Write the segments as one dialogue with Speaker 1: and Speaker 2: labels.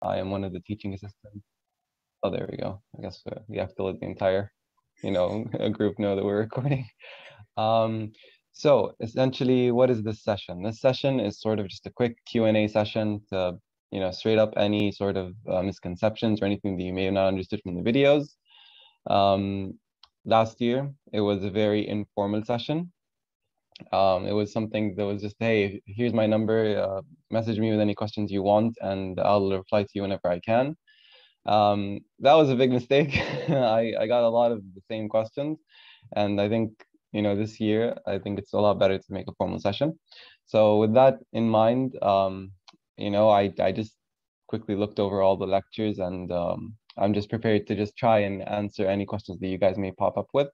Speaker 1: I am one of the teaching assistants. Oh, there we go. I guess we have to let the entire, a group know that we're recording. So essentially, what is this session? This session is sort of just a quick Q&A session to, straight up any sort of misconceptions or anything that you may have not understood from the videos. Last year, it was a very informal session. It was something that was just, hey, here's my number, message me with any questions you want, and I'll reply to you whenever I can. That was a big mistake. I got a lot of the same questions, and I think, this year, I think it's a lot better to make a formal session. So with that in mind, I just quickly looked over all the lectures, and I'm just prepared to just try and answer any questions that you guys may pop up with.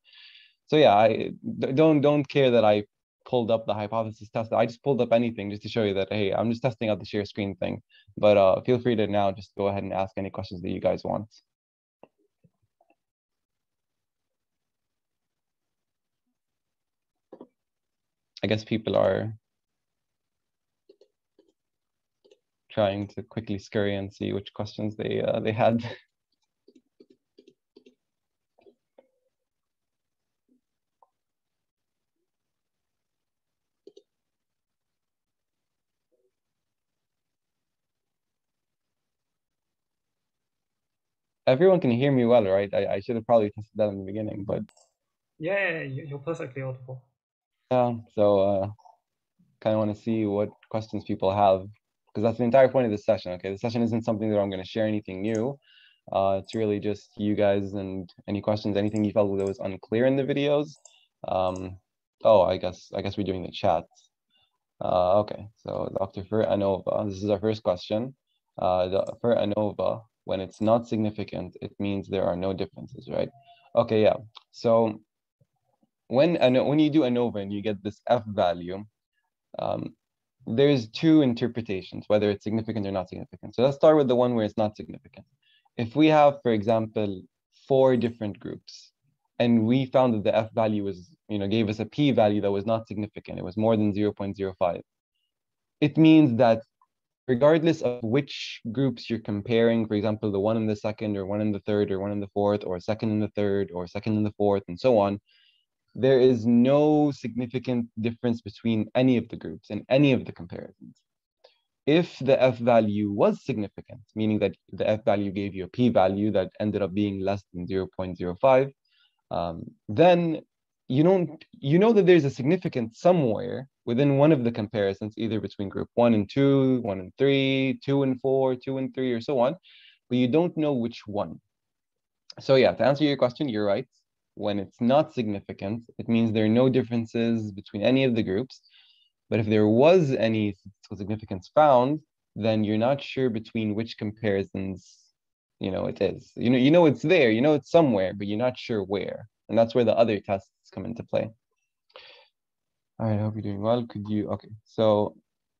Speaker 1: So yeah, I don't care that I pulled up the hypothesis test. I just pulled up anything just to show you that, hey, I'm just testing out the share screen thing. But feel free to now just go ahead and ask any questions that you guys want. I guess people are trying to quickly scurry and see which questions they had. Everyone can hear me well, right? I should have probably tested that in the beginning, but
Speaker 2: yeah, you're perfectly audible.
Speaker 1: Yeah, so kind of want to see what questions people have, because that's the entire point of this session. Okay, the session isn't something that I'm going to share anything new. It's really just you guys and any questions, anything you felt that was unclear in the videos. Oh, I guess we're doing the chat. Okay, so Dr. For ANOVA, this is our first question. For ANOVA, when it's not significant, it means there are no differences, right? Okay, yeah. So when you do ANOVA and you get this F value, there's two interpretations, whether it's significant or not significant. So let's start with the one where it's not significant. If we have, for example, 4 different groups, and we found that the F value was, gave us a P value that was not significant, it was more than 0.05. It means that regardless of which groups you're comparing, for example, the one in the second or one in the third or one in the fourth or second in the third or second in the fourth and so on, there is no significant difference between any of the groups in any of the comparisons. If the F value was significant, meaning that the F value gave you a P value that ended up being less than 0.05, then you know that there's a significance somewhere within one of the comparisons, either between group 1 and 2, 1 and 3, 2 and 4, 2 and 3, or so on, but you don't know which one. So yeah, to answer your question, you're right. When it's not significant, it means there are no differences between any of the groups. But if there was any significance found, then you're not sure between which comparisons, it is. You know it's there, it's somewhere, but you're not sure where. And that's where the other tests come into play. All right, I hope you're doing well. Okay, so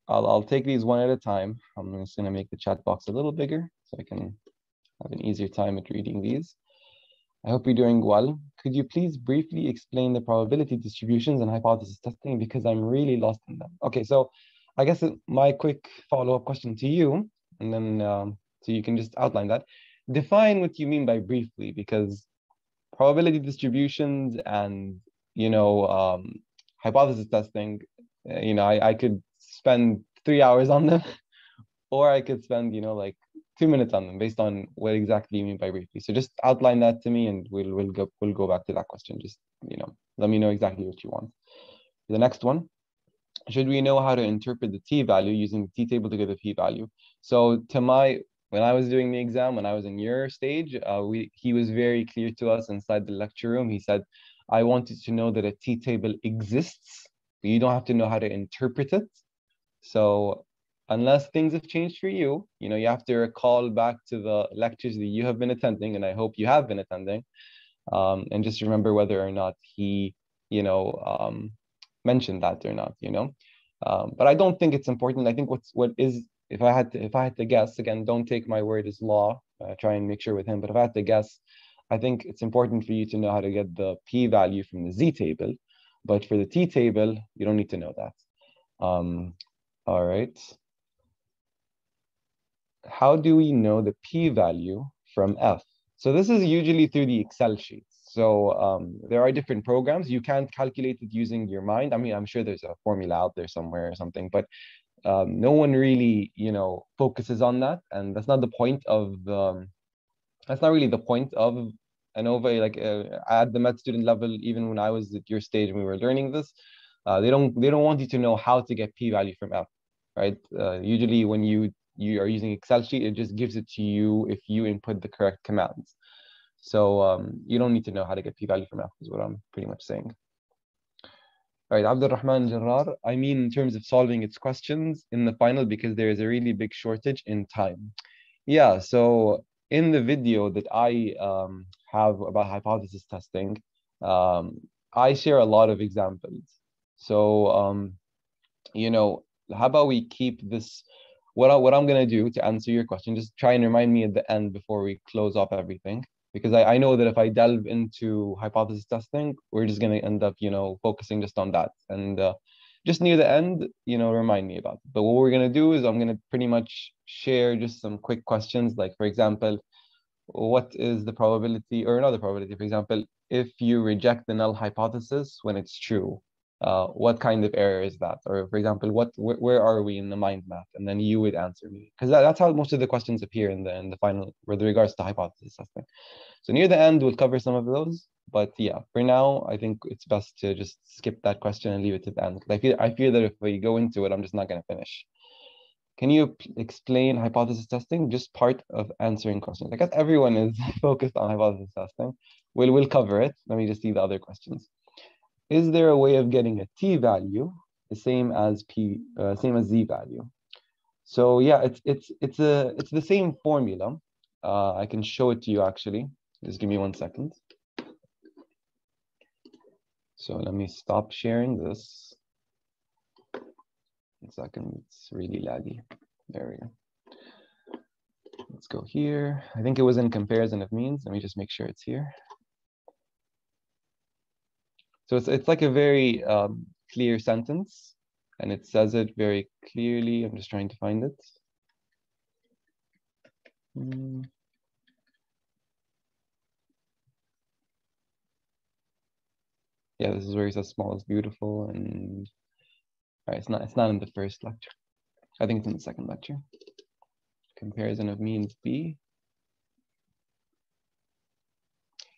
Speaker 1: I'll take these one at a time. I'm just gonna make the chat box a little bigger so I can have an easier time at reading these. I hope you're doing well. Could you please briefly explain the probability distributions and hypothesis testing, because I'm really lost in them. Okay, so I guess my quick follow-up question to you, and then so you can just outline that. Define what you mean by briefly, because probability distributions and hypothesis testing, I could spend 3 hours on them, or I could spend like 2 minutes on them based on what exactly you mean by briefly. So just outline that to me, and we'll go back to that question. Just let me know exactly what you want. The next one: should we know how to interpret the t value using the t-table to get the p-value? So when I was doing the exam, when I was in your stage, he was very clear to us inside the lecture room. He said, I wanted to know that a t-table exists, but you don't have to know how to interpret it. So unless things have changed for you, you have to recall back to the lectures that you have been attending, and I hope you have been attending, and just remember whether or not he, mentioned that or not, But I don't think it's important. I think if I had to guess, again, don't take my word as law. Try and make sure with him. But if I had to guess, I think it's important for you to know how to get the p-value from the z-table. But for the t-table, you don't need to know that. All right. how do we know the p-value from F? So this is usually through the Excel sheets. So there are different programs. You can't calculate it using your mind. I mean, I'm sure there's a formula out there somewhere or something, but no one really, focuses on that. And that's not the point of, that's not really the point of ANOVA. Like at the med student level, even when I was at your stage and we were learning this, they don't want you to know how to get p-value from F, right? Usually when you are using Excel sheet, it just gives it to you if you input the correct commands. So you don't need to know how to get p-value from F, is what I'm pretty much saying. All right, Abdurrahman Jarrar, I mean in terms of solving its questions in the final, because there is a really big shortage in time. Yeah, so in the video that I have about hypothesis testing, I share a lot of examples. So, how about we keep this, what I'm going to do to answer your question, just try and remind me at the end before we close off everything. Because I know that if I delve into hypothesis testing, we're just going to end up, focusing just on that. And just near the end, remind me about it. But what we're going to do is I'm going to pretty much share just some quick questions. Like, for example, what is the probability, or not the probability, for example, if you reject the null hypothesis when it's true, what kind of error is that? Or for example, where are we in the mind map? And then you would answer me, because that's how most of the questions appear in the final with regards to hypothesis testing. So near the end, we'll cover some of those. But yeah, for now, I think it's best to just skip that question and leave it to the end. Because I fear that if we go into it, I'm just not going to finish. Can you explain hypothesis testing? Just part of answering questions. I guess everyone is focused on hypothesis testing. We'll cover it. Let me just see the other questions. Is there a way of getting a t-value the same as z-value? So yeah, it's the same formula. I can show it to you actually. Just give me 1 second. So let me stop sharing this. 1 second, it's really laggy. There we go. Let's go here. I think it was in comparison of means. Let me just make sure it's here. So it's like a very clear sentence, and it says it very clearly. I'm just trying to find it. Yeah, this is where he says small is beautiful, and all right, it's not in the first lecture. I think it's in the second lecture. Comparison of means B.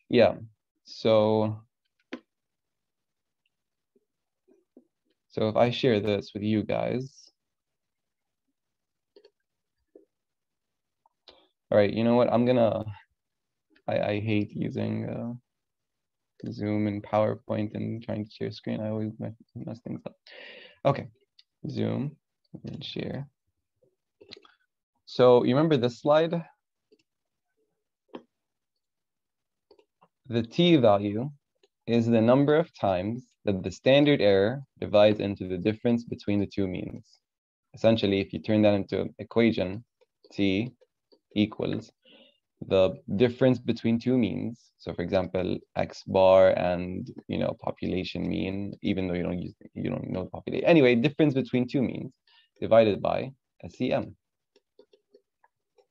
Speaker 1: Yeah, so if I share this with you guys, all right, you know what? I hate using Zoom and PowerPoint and trying to share screen. I always mess things up. Okay, Zoom and share. So you remember this slide? The t-value is the number of times that the standard error divides into the difference between the two means. Essentially, if you turn that into an equation, t equals the difference between two means. So for example, x bar and population mean, even though you don't know the population. Anyway, difference between two means divided by SEM.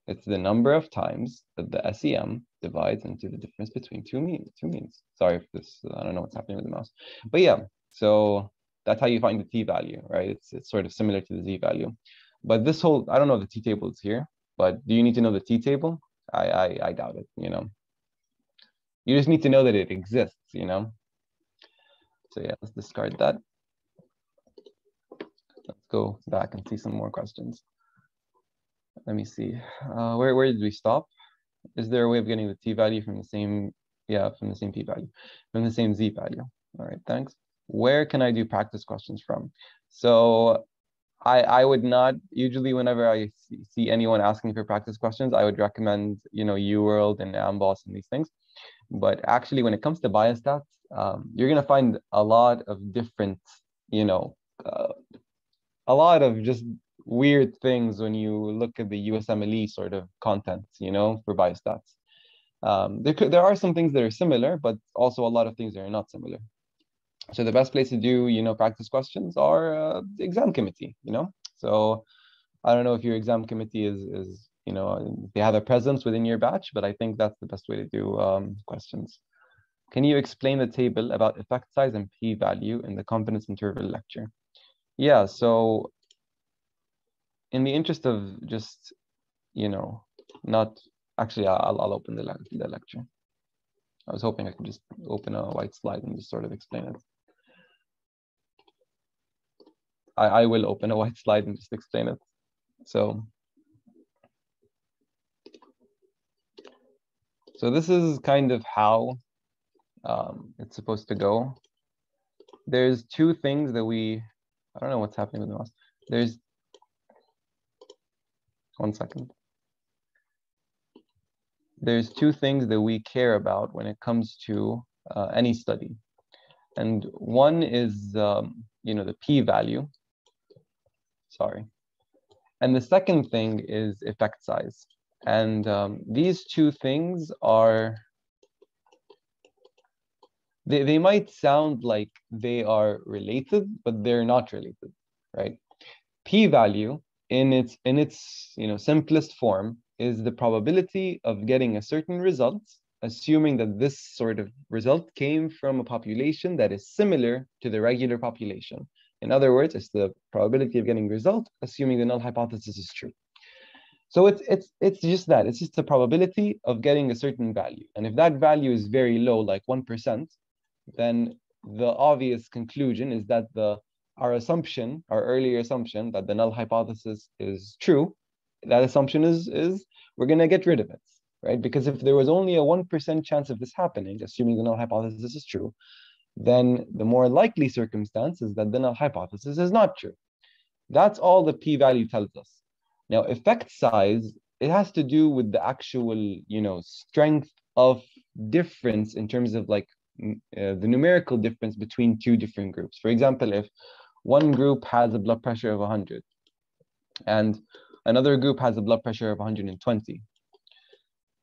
Speaker 1: It's the number of times that the SEM divides into the difference between two means. Sorry if this, I don't know what's happening with the mouse. But yeah, so that's how you find the t-value, right? It's sort of similar to the z-value. But this whole, I don't know if the t-table is here, but do you need to know the t-table? I doubt it, You just need to know that it exists, So yeah, let's discard that. Let's go back and see some more questions. Let me see. Where did we stop? Is there a way of getting the t-value from the same, from the same p-value, from the same z-value? All right, thanks. Where can I do practice questions from? So I would not, usually whenever I see anyone asking for practice questions, I would recommend, UWorld and Amboss and these things. But actually, when it comes to biostats, you're going to find a lot of different, a lot of just weird things when you look at the USMLE sort of content, for biostats. There are some things that are similar, but also a lot of things that are not similar. So the best place to do, practice questions are the exam committee, So I don't know if your exam committee is you know, they have a presence within your batch, but I think that's the best way to do questions. Can you explain the table about effect size and p-value in the confidence interval lecture? Yeah, so in the interest of just, you know, not actually, I'll open the lecture. I was hoping I could just open a white slide and just sort of explain it. I will open a white slide and just explain it. So this is kind of how it's supposed to go. There's two things that I don't know what's happening with the mouse. There's, one second. There's two things that we care about when it comes to any study. And one is, you know, the p-value. Sorry. And the second thing is effect size. And these two things are, they might sound like they are related, but they're not related, right? P-value in its you know, simplest form is the probability of getting a certain result, assuming that this sort of result came from a population that is similar to the regular population. In other words, it's the probability of getting a result, assuming the null hypothesis is true. So it's just that. It's just the probability of getting a certain value. And if that value is very low, like 1%, then the obvious conclusion is that our assumption, our earlier assumption that the null hypothesis is true, that assumption is we're going to get rid of it, right? Because if there was only a 1% chance of this happening, assuming the null hypothesis is true, then the more likely circumstance is that the null hypothesis is not true. That's all the p-value tells us. Now, effect size, it has to do with the actual, you know, strength of difference in terms of like the numerical difference between two different groups. For example, if one group has a blood pressure of 100 and another group has a blood pressure of 120.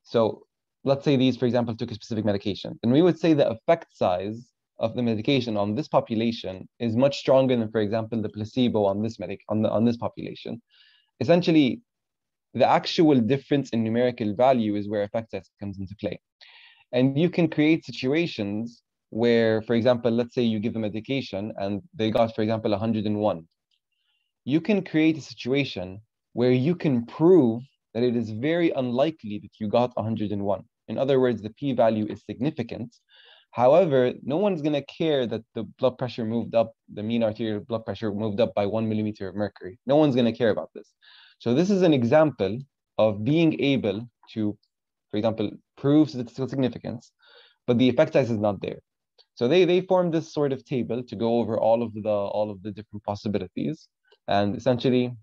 Speaker 1: So let's say these, for example, took a specific medication. And we would say the effect size of the medication on this population is much stronger than, for example, the placebo on this on this population. Essentially, the actual difference in numerical value is where effect size comes into play. And you can create situations where, for example, let's say you give a medication and they got, for example, 101. You can create a situation where you can prove that it is very unlikely that you got 101. In other words, the p-value is significant. However, no one's going to care that the blood pressure moved up, the mean arterial blood pressure moved up by 1 millimeter of mercury. No one's going to care about this. So this is an example of being able to, for example, prove statistical significance, but the effect size is not there. So they formed this sort of table to go over all of the different possibilities. And essentially,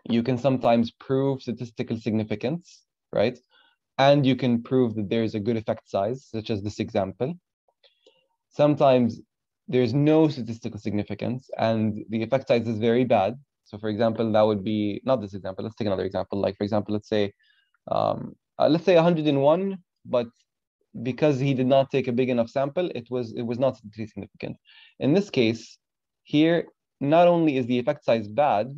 Speaker 1: you can sometimes prove statistical significance, right? And you can prove that there is a good effect size, such as this example. Sometimes there's no statistical significance and the effect size is very bad. So for example, that would be, not this example, let's take another example. Like for example, let's say 101, but because he did not take a big enough sample, it was not statistically significant. In this case, here, not only is the effect size bad,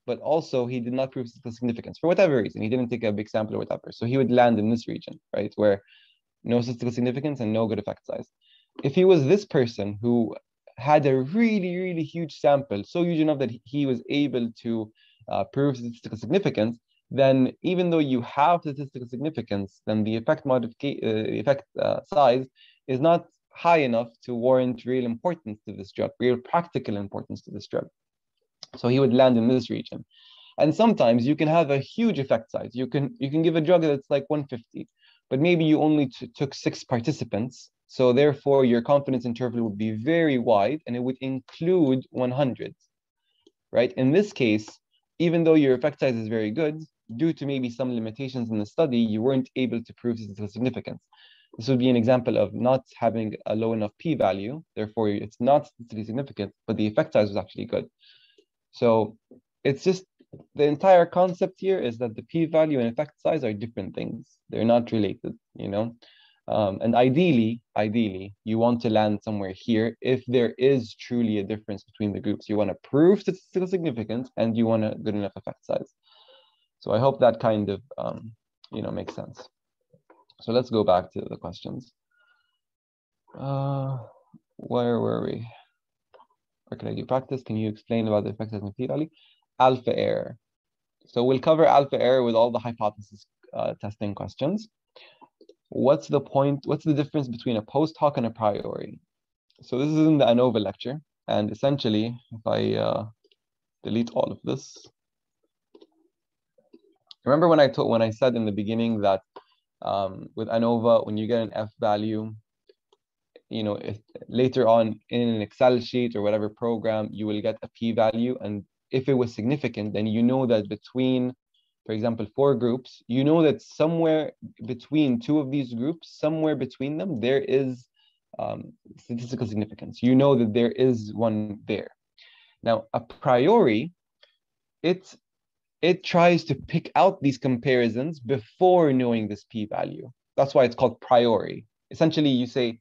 Speaker 1: but also he did not prove statistical significance for whatever reason. He didn't take a big sample or whatever. So he would land in this region, right? Where no statistical significance and no good effect size. If he was this person who had a really, really huge sample, so huge enough that he was able to prove statistical significance, then even though you have statistical significance, then the effect size is not high enough to warrant real importance to this drug, real practical importance to this drug. So he would land in this region. And sometimes you can have a huge effect size. You can give a drug that's like 150, but maybe you only took 6 participants. So therefore, your confidence interval would be very wide and it would include 100, right? In this case, even though your effect size is very good, due to maybe some limitations in the study, you weren't able to prove statistical significance. This would be an example of not having a low enough p-value. Therefore, it's not statistically significant, but the effect size was actually good. So it's just, the entire concept here is that the p-value and effect size are different things. They're not related, you know? And ideally, you want to land somewhere here if there is truly a difference between the groups. You want to prove statistical significance and you want a good enough effect size. So I hope that kind of, makes sense. So let's go back to the questions. Where were we? Where can I do practice? Can you explain about the effects of Priori? Alpha error. So we'll cover alpha error with all the hypothesis testing questions. What's the point? What's the difference between a post hoc and a priori? So this is in the ANOVA lecture. And essentially, if I delete all of this, remember when I said in the beginning that with ANOVA, when you get an F value, later on in an Excel sheet or whatever program, you will get a P value. And if it was significant, then you know that between, for example, 4 groups, you know that somewhere between 2 of these groups, somewhere between them, there is statistical significance. You know that there is one there. Now, a priori, it tries to pick out these comparisons before knowing this p-value. That's why it's called priori. Essentially, you say,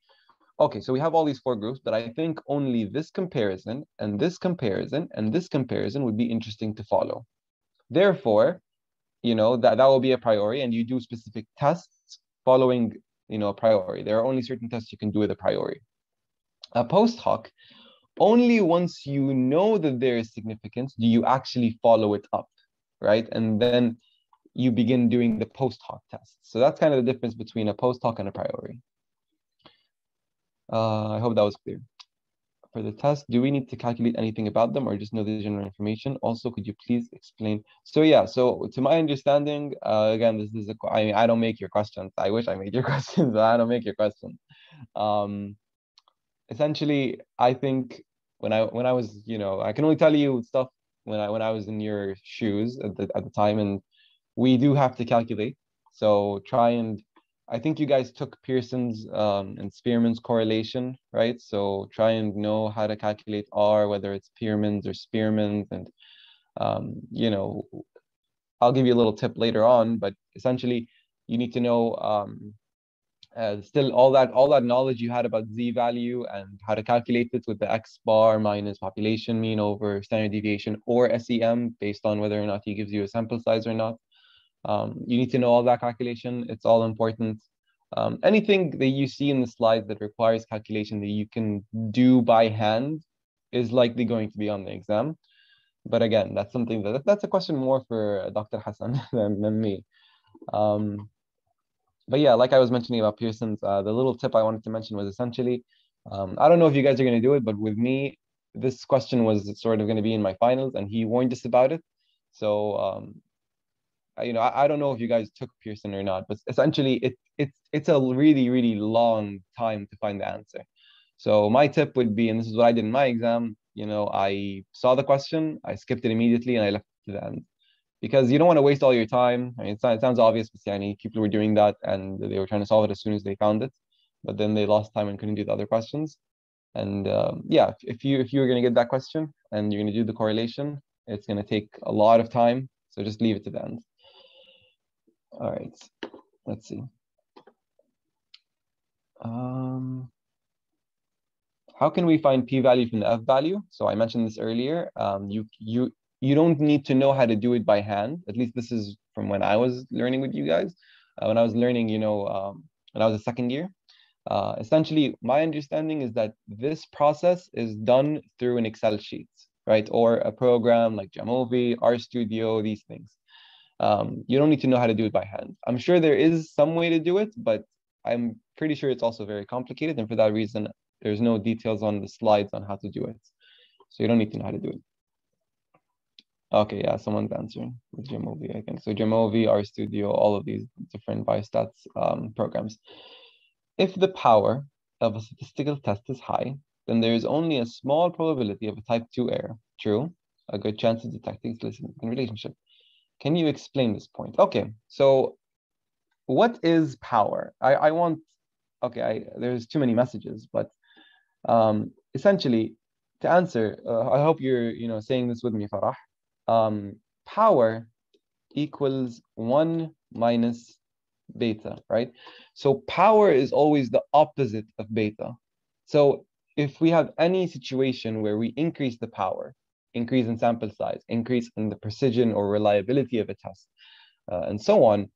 Speaker 1: okay, so we have all these 4 groups, but I think only this comparison and this comparison and this comparison would be interesting to follow. Therefore, that will be a priori, and you do specific tests following, a priori. There are only certain tests you can do with a priori. A post hoc, only once you know that there is significance do you actually follow it up, right? And then you begin doing the post hoc tests. So that's kind of the difference between a post hoc and a priori. I hope that was clear. For the test, do we need to calculate anything about them or just know the general information? Also, could you please explain? So yeah, so to my understanding, again, this is I don't make your questions. I wish I made your questions, but I don't make your questions. Essentially, I think when I was, I can only tell you stuff when I was in your shoes at the time, and we do have to calculate. So I think you guys took Pearson's and Spearman's correlation, right? So try and know how to calculate R, whether it's Pearman's or Spearman's, and I'll give you a little tip later on, but essentially you need to know still all that knowledge you had about Z value and how to calculate it with the X bar minus population mean over standard deviation or SEM based on whether or not he gives you a sample size or not. You need to know all that calculation. It's all important. Anything that you see in the slide that requires calculation that you can do by hand is likely going to be on the exam. But again, that's something that's a question more for Dr. Hassan than me. But yeah, like I was mentioning about Pearson's, the little tip I wanted to mention was essentially, I don't know if you guys are going to do it, but with me, this question was sort of going to be in my finals, and he warned us about it. So I don't know if you guys took Pearson or not, but essentially it's a really, really long time to find the answer. So my tip would be, and this is what I did in my exam, I saw the question, I skipped it immediately, and I left it to the end. Because you don't want to waste all your time. I mean, it sounds obvious, but people were doing that, and they were trying to solve it as soon as they found it, but then they lost time and couldn't do the other questions. And yeah, if you were going to get that question and you're going to do the correlation, it's going to take a lot of time. So just leave it to the end. All right, let's see. How can we find p-value from the f-value? So I mentioned this earlier. You don't need to know how to do it by hand. At least this is from when I was learning with you guys. When I was learning, when I was a second year. Essentially, my understanding is that this process is done through an Excel sheet, right? Or a program like Jamovi, RStudio, these things. You don't need to know how to do it by hand. I'm sure there is some way to do it, but I'm pretty sure it's also very complicated. And for that reason, there's no details on the slides on how to do it. So you don't need to know how to do it. Okay, yeah, someone's answering with Jamovi, I think. So Jamovi, RStudio, all of these different biostats programs. If the power of a statistical test is high, then there is only a small probability of a type 2 error. True, a good chance of detecting significant relationship. Can you explain this point? Okay, so what is power? There's too many messages, but essentially, to answer, I hope you're saying this with me, Farah. Power equals 1 minus beta, right? So power is always the opposite of beta. So if we have any situation where we increase the power, increase in sample size, increase in the precision or reliability of a test, and so on,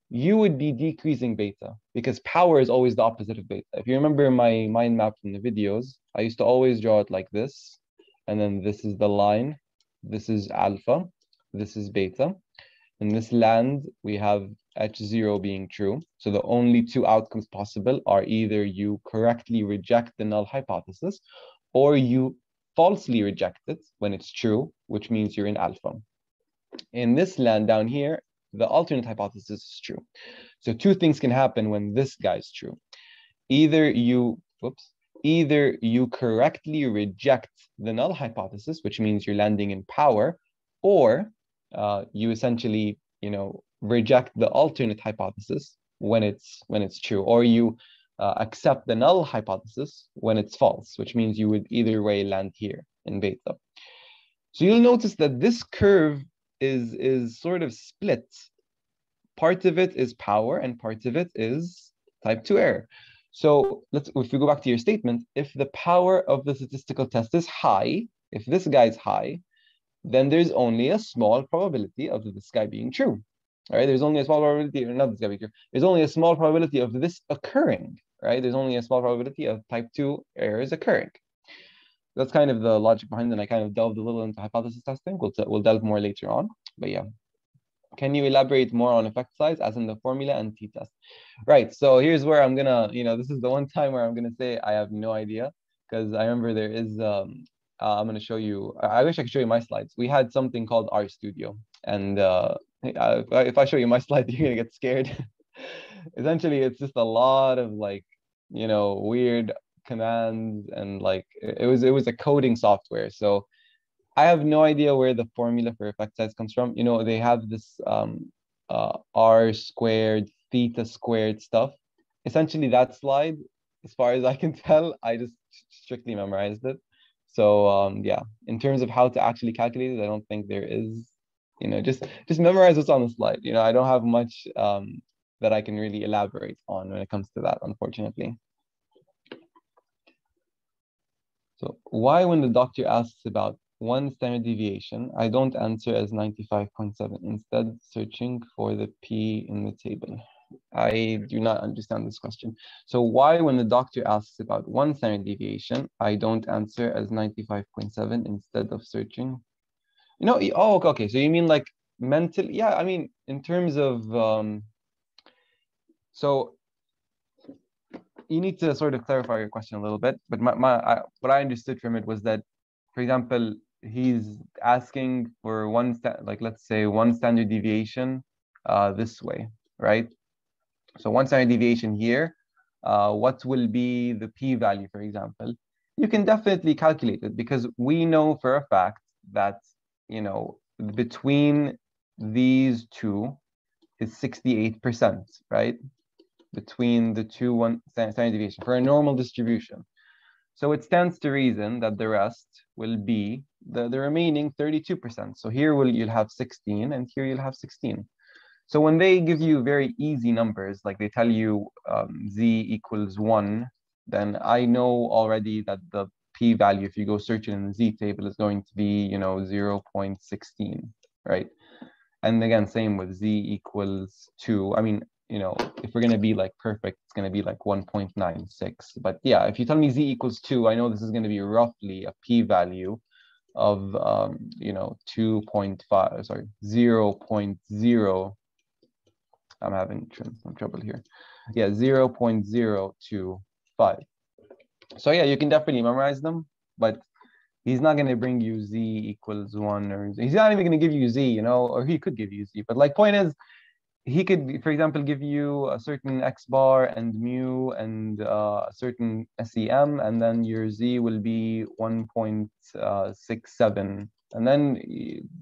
Speaker 1: you would be decreasing beta, because power is always the opposite of beta. If you remember my mind map from the videos, I used to always draw it like this, and then this is the line, this is alpha, this is beta. In this land, we have H0 being true. So the only two outcomes possible are either you correctly reject the null hypothesis, or you falsely reject it when it's true, which means you're in alpha. In this land down here, the alternate hypothesis is true. So two things can happen when this guy's true. Either you correctly reject the null hypothesis, which means you're landing in power, or you essentially, reject the alternate hypothesis when it's true, or you accept the null hypothesis when it's false, which means you would either way land here in beta. So you'll notice that this curve is sort of split. Part of it is power and part of it is type 2 error. So if we go back to your statement, if the power of the statistical test is high, if this guy is high, then there's only a small probability of this guy being true. Right? There's only a small probability, or not this guy being true. There's only a small probability of this occurring, right? There's only a small probability of type 2 errors occurring. That's kind of the logic behind it. And I kind of delved a little into hypothesis testing. We'll delve more later on. But yeah. Can you elaborate more on effect size as in the formula and t-test? Right. So here's where I'm gonna, this is the one time where I'm gonna say I have no idea, because I remember there is I'm gonna show you. I wish I could show you my slides. We had something called RStudio, and if I show you my slides, you're gonna get scared. Essentially, it's just a lot of weird commands, and it was a coding software. So I have no idea where the formula for effect size comes from. They have this R squared, theta squared stuff. Essentially, that slide, as far as I can tell, I just strictly memorized it. So yeah, in terms of how to actually calculate it, I don't think there is, just memorize what's on the slide. I don't have much that I can really elaborate on when it comes to that, unfortunately. So why, when the doctor asks about one standard deviation, I don't answer as 95.7, instead searching for the P in the table? I do not understand this question. So why, when the doctor asks about one standard deviation, I don't answer as 95.7 instead of searching? Oh, okay. So you mean like mentally? Yeah, I mean, in terms of, so you need to sort of clarify your question a little bit, but what I understood from it was that, for example, he's asking for let's say one standard deviation this way, right? So one standard deviation here, what will be the p-value, for example? You can definitely calculate it, because we know for a fact that, between these two is 68%, right? Between the two one standard deviation for a normal distribution. So it stands to reason that the rest will be the remaining 32%. So here you'll have 16, and here you'll have 16. So when they give you very easy numbers, like they tell you z equals 1, then I know already that the p-value, if you go search it in the z table, is going to be 0.16, right? And again, same with z equals 2. I mean, if we're going to be like perfect, it's going to be like 1.96. But yeah, if you tell me z equals 2, I know this is going to be roughly a p-value of 2.5, sorry, 0.0. I'm having some trouble here. Yeah, 0.025. So yeah, you can definitely memorize them, but he's not going to bring you z equals 1, or he's not even going to give you z, or he could give you z. But point is, he could, for example, give you a certain x bar and mu and a certain SEM, and then your z will be 1.67. And then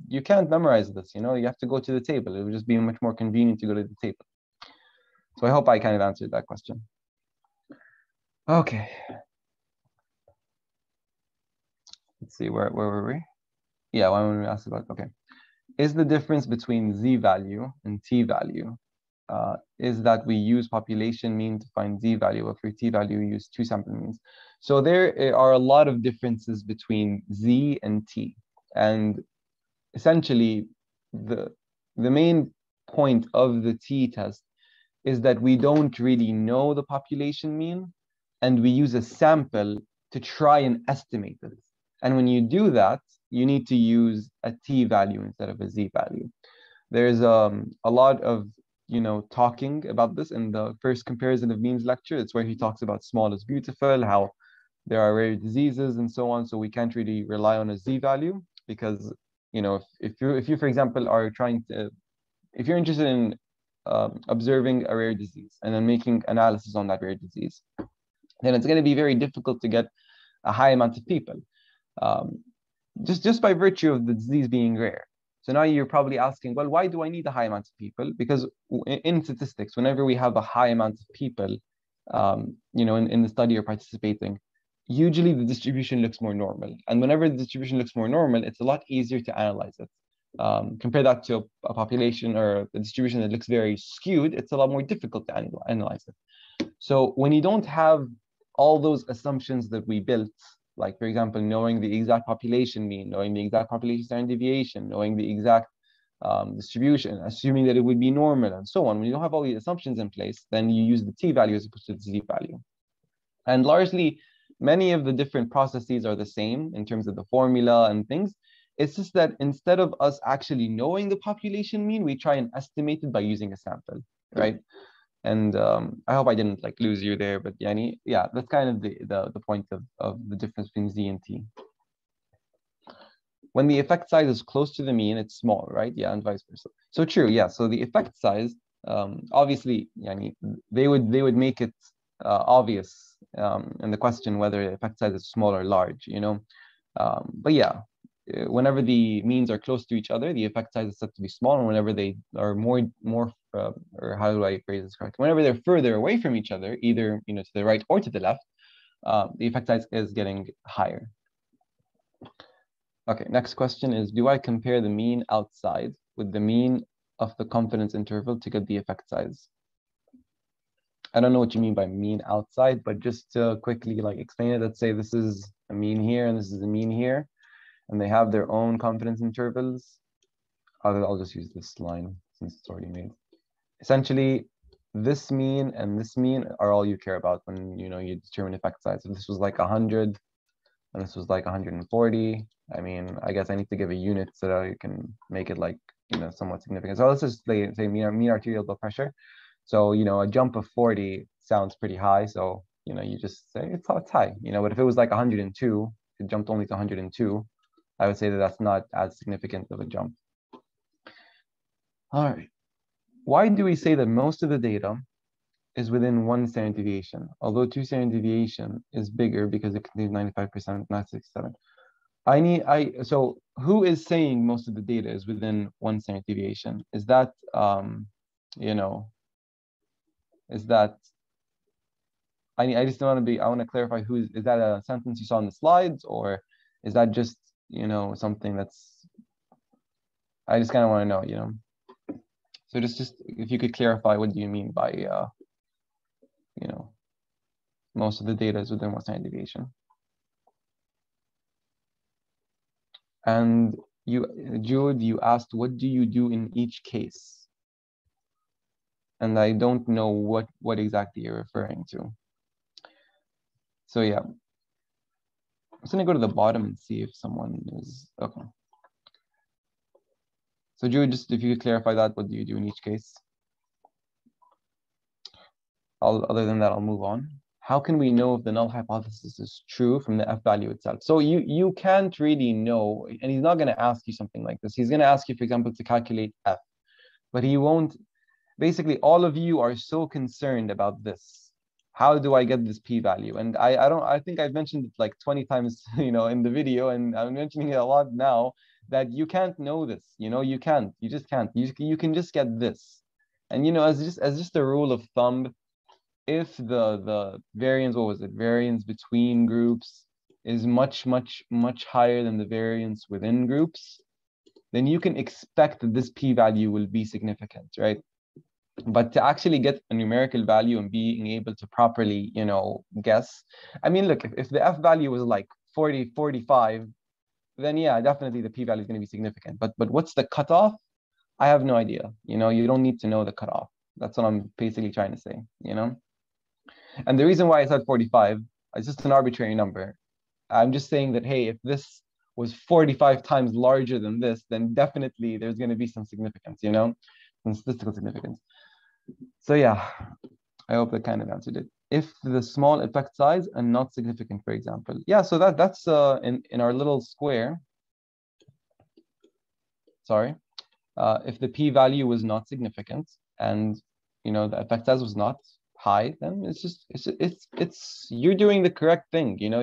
Speaker 1: you can't memorize this, you have to go to the table. It would just be much more convenient to go to the table. So I hope I kind of answered that question. Okay. Let's see, where were we? Yeah, why would we ask about, okay. Is the difference between z value and t value is that we use population mean to find z value, or for t value, we use 2 sample means. So there are a lot of differences between z and t. And essentially, the main point of the t-test is that we don't really know the population mean, and we use a sample to try and estimate it. And when you do that, you need to use a t-value instead of a z-value. There's a lot of talking about this in the first comparison of means lecture. It's where he talks about small is beautiful, how there are rare diseases and so on. So we can't really rely on a z-value because if you for example are trying to, if you're interested in observing a rare disease and then making analysis on that rare disease, then it's going to be very difficult to get a high amount of people, just by virtue of the disease being rare. So now you're probably asking, well, why do I need a high amount of people? Because in statistics, whenever we have a high amount of people, in the study or participating, usually the distribution looks more normal. And whenever the distribution looks more normal, it's a lot easier to analyze it. Compare that to a population or a distribution that looks very skewed, it's a lot more difficult to analyze it. So when you don't have all those assumptions that we built, like, for example, knowing the exact population mean, knowing the exact population standard deviation, knowing the exact distribution, assuming that it would be normal, and so on. When you don't have all these assumptions in place, then you use the t-value as opposed to the z-value. And largely, many of the different processes are the same in terms of the formula and things. It's just that instead of us actually knowing the population mean, we try and estimate it by using a sample, right? And I hope I didn't lose you there, but yeah, that's kind of the point of the difference between Z and T. When the effect size is close to the mean, it's small, right? Yeah, and vice versa. So true, yeah. So the effect size, obviously, they would make it obvious in the question whether the effect size is small or large, but yeah. Whenever the means are close to each other, the effect size is said to be small, and whenever they are more, or how do I phrase this correctly? Whenever they're further away from each other, either to the right or to the left, the effect size is getting higher. Okay, next question is: do I compare the mean outside with the mean of the confidence interval to get the effect size? I don't know what you mean by mean outside, but just to quickly explain it, let's say this is a mean here and this is a mean here, and they have their own confidence intervals. I'll just use this line since it's already made. Essentially, this mean and this mean are all you care about when you determine effect size. If this was 100 and this was 140, I mean, I guess I need to give a unit so that you can make it somewhat significant. So let's just say mean arterial blood pressure. So a jump of 40 sounds pretty high. So you just say it's high. But if it was 102, it jumped only to 102. I would say that that's not as significant of a jump. All right. Why do we say that most of the data is within 1 standard deviation, although 2 standard deviation is bigger because it contains 95%, not 67? So who is saying most of the data is within 1 standard deviation? Is that, I just want to clarify is that a sentence you saw in the slides, or is that just something that's, I just kind of want to know, so just if you could clarify, what do you mean by most of the data is within 1 standard deviation? And Jude, you asked, what do you do in each case? And I don't know what exactly you're referring to. So yeah, I'm just gonna go to the bottom and see if someone is okay. So Jude, just if you could clarify that, what do you do in each case? Other than that, I'll move on. How can we know if the null hypothesis is true from the F value itself? So you can't really know, and he's not going to ask you something like this. He's going to ask you, for example, to calculate F, but he won't. Basically, all of you are so concerned about this. How do I get this p-value? And I think I've mentioned it 20 times, in the video, and I'm mentioning it a lot now, that you can't know this. You can't. You just can't. You can just get this. And as just a rule of thumb, if the variance, variance between groups is much higher than the variance within groups, then you can expect that this p-value will be significant, right? But to actually get a numerical value and being able to properly, guess, I mean, look, if the F value was 40, 45, then yeah, definitely the p-value is going to be significant. But what's the cutoff? I have no idea. You know, you don't need to know the cutoff. That's what I'm basically trying to say, you know? And the reason why I said 45 is just an arbitrary number. I'm just saying that, hey, if this was 45 times larger than this, then definitely there's going to be some significance, you know, some statistical significance. So yeah, I hope that kind of answered it. If the small effect size and not significant, for example. Yeah, so that's in our little square. Sorry. If the p-value was not significant and you know the effect size was not high, then it's you're doing the correct thing. You know,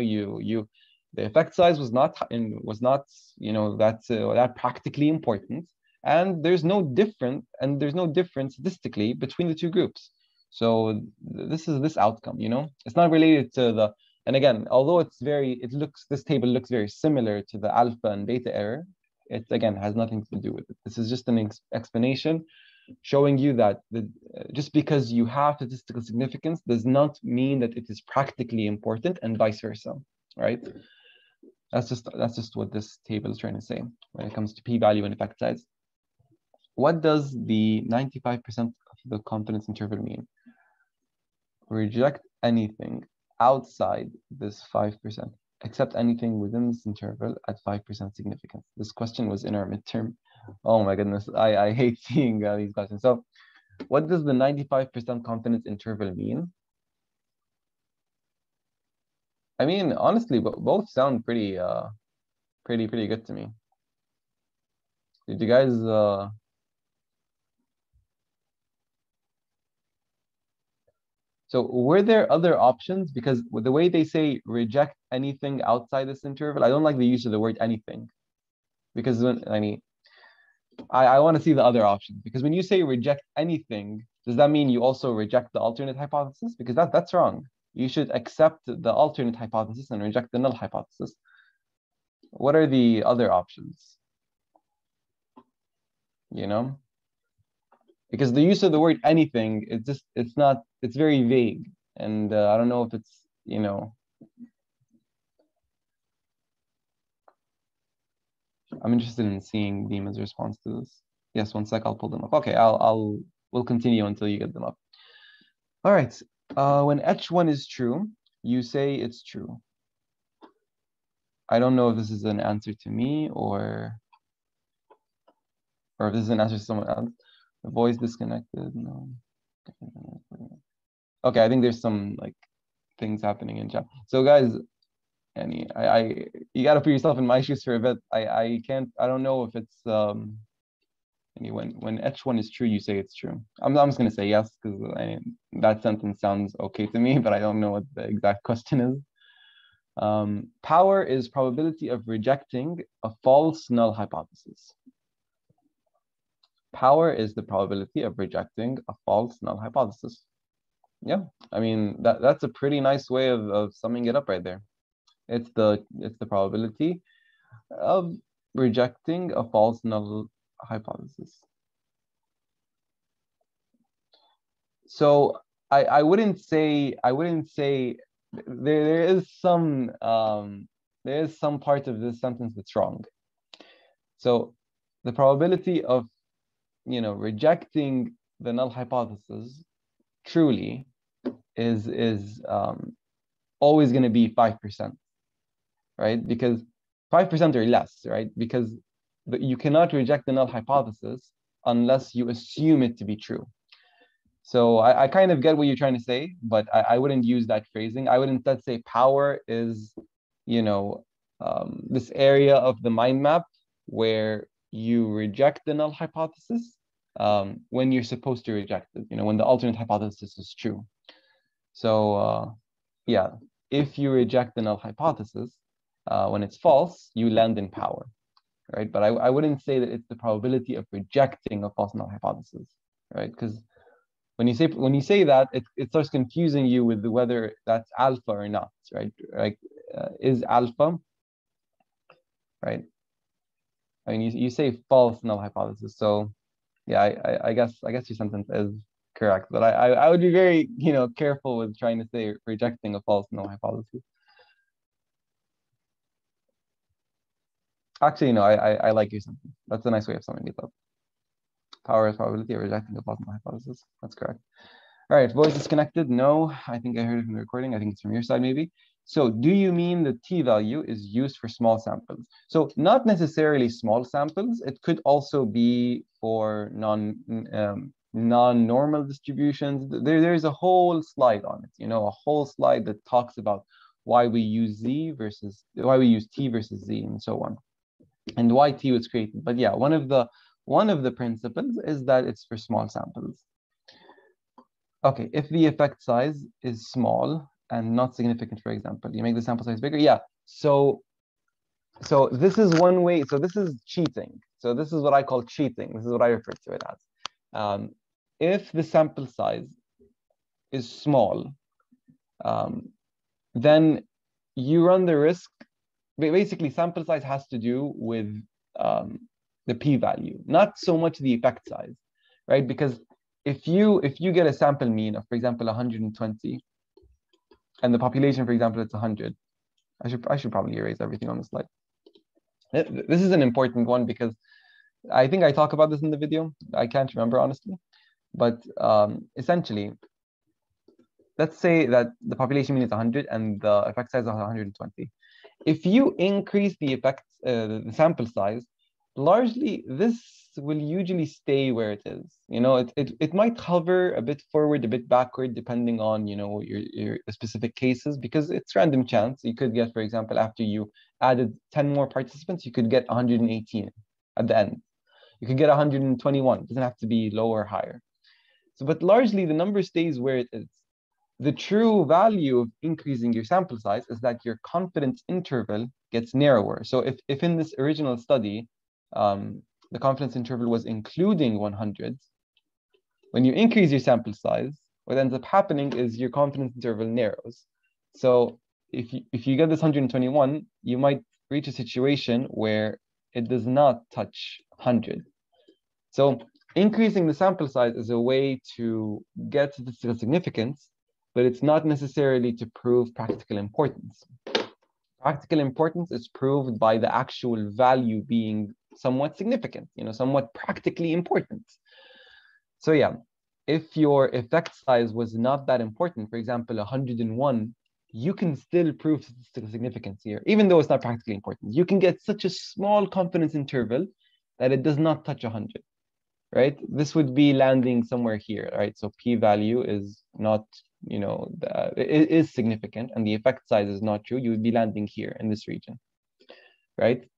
Speaker 1: the effect size was not you know that practically important, and there's no difference statistically between the two groups. So this is this outcome. You know, it's not related to the. And again, although this table looks very similar to the alpha and beta error, it again has nothing to do with it. This is just an explanation showing you that just because you have statistical significance does not mean that it is practically important, and vice versa, right? That's just what this table is trying to say when it comes to p-value and effect size. What does the 95% of the confidence interval mean? Reject anything outside this 5%. Accept anything within this interval at 5% significance. This question was in our midterm. Oh my goodness, I hate seeing these questions. So what does the 95% confidence interval mean? I mean, honestly, both sound pretty good to me. Did you guys so were there other options? Because the way they say reject anything outside this interval, I don't like the use of the word anything. Because I want to see the other options. Because when you say reject anything, does that mean you also reject the alternate hypothesis? Because that's wrong. You should accept the alternate hypothesis and reject the null hypothesis. What are the other options? You know? Because the use of the word anything, it's very vague. And I don't know if it's, you know, I'm interested in seeing Dima's response to this. Yes, one sec, I'll pull them up. Okay, we'll continue until you get them up. All right, when H1 is true, you say it's true. I don't know if this is an answer to me or if this is an answer to someone else. The voice disconnected, no. Okay, I think there's some like things happening in chat. So guys, you gotta put yourself in my shoes for a bit. I don't know if it's when H1 is true, you say it's true. I'm just gonna say yes because that sentence sounds okay to me, but I don't know what the exact question is. Power is probability of rejecting a false null hypothesis. Power is the probability of rejecting a false null hypothesis. Yeah, I mean that's a pretty nice way of summing it up right there. It's the probability of rejecting a false null hypothesis. So I wouldn't say there is some part of this sentence that's wrong. So the probability of rejecting the null hypothesis truly is always going to be 5%, right? Because 5% or less, right? Because you cannot reject the null hypothesis unless you assume it to be true. So I kind of get what you're trying to say, but I wouldn't use that phrasing. I would instead say power is, this area of the mind map where you reject the null hypothesis when you're supposed to reject it, when the alternate hypothesis is true. So yeah, if you reject the null hypothesis when it's false, you land in power, right? But I wouldn't say that it's the probability of rejecting a false null hypothesis, right? Because when you say that, it starts confusing you with whether that's alpha or not, right? Like, is alpha, right? I mean, you say false null hypothesis, so yeah, I guess your sentence is correct, but I would be very careful with trying to say rejecting a false null hypothesis. Actually, no, I like your sentence. That's a nice way of summing it up. Power is probability of rejecting the plausible hypothesis. That's correct. All right, voice disconnected. No, I think I heard it from the recording. I think it's from your side, maybe. So do you mean the t-value is used for small samples? So not necessarily small samples. It could also be for non-normal distributions. There's a whole slide on it, a whole slide that talks about why we use t versus z and so on, and why t was created. But yeah, one of the principles is that it's for small samples. Okay, if the effect size is small and not significant, for example, you make the sample size bigger. Yeah, so this is one way. So this is cheating. So this is what I call cheating. This is what I refer to it as. If the sample size is small, then you run the risk. Basically, sample size has to do with the p-value, not so much the effect size, right? Because if you get a sample mean of, for example, 120, and the population, for example, it's 100, I should probably erase everything on the slide. This is an important one because I think I talk about this in the video. I can't remember honestly, but essentially, let's say that the population mean is 100 and the effect size is 120. If you increase the the sample size, largely this will usually stay where it is. It might hover a bit forward, a bit backward, depending on your specific cases, because it's random chance. You could get, for example, after you added 10 more participants, you could get 118 at the end. You could get 121. It doesn't have to be lower or higher. So, but largely the number stays where it is. The true value of increasing your sample size is that your confidence interval gets narrower. So if in this original study, the confidence interval was including 100, when you increase your sample size, what ends up happening is your confidence interval narrows. So if you get this 121, you might reach a situation where it does not touch 100. So increasing the sample size is a way to get statistical significance, but it's not necessarily to prove practical importance. Practical importance is proved by the actual value being somewhat significant, somewhat practically important. So yeah, if your effect size was not that important, for example, 101, you can still prove statistical significance here, even though it's not practically important. You can get such a small confidence interval that it does not touch 100. Right? This would be landing somewhere here, right? So p-value is not, it is significant, and the effect size is not true. You would be landing here in this region, right?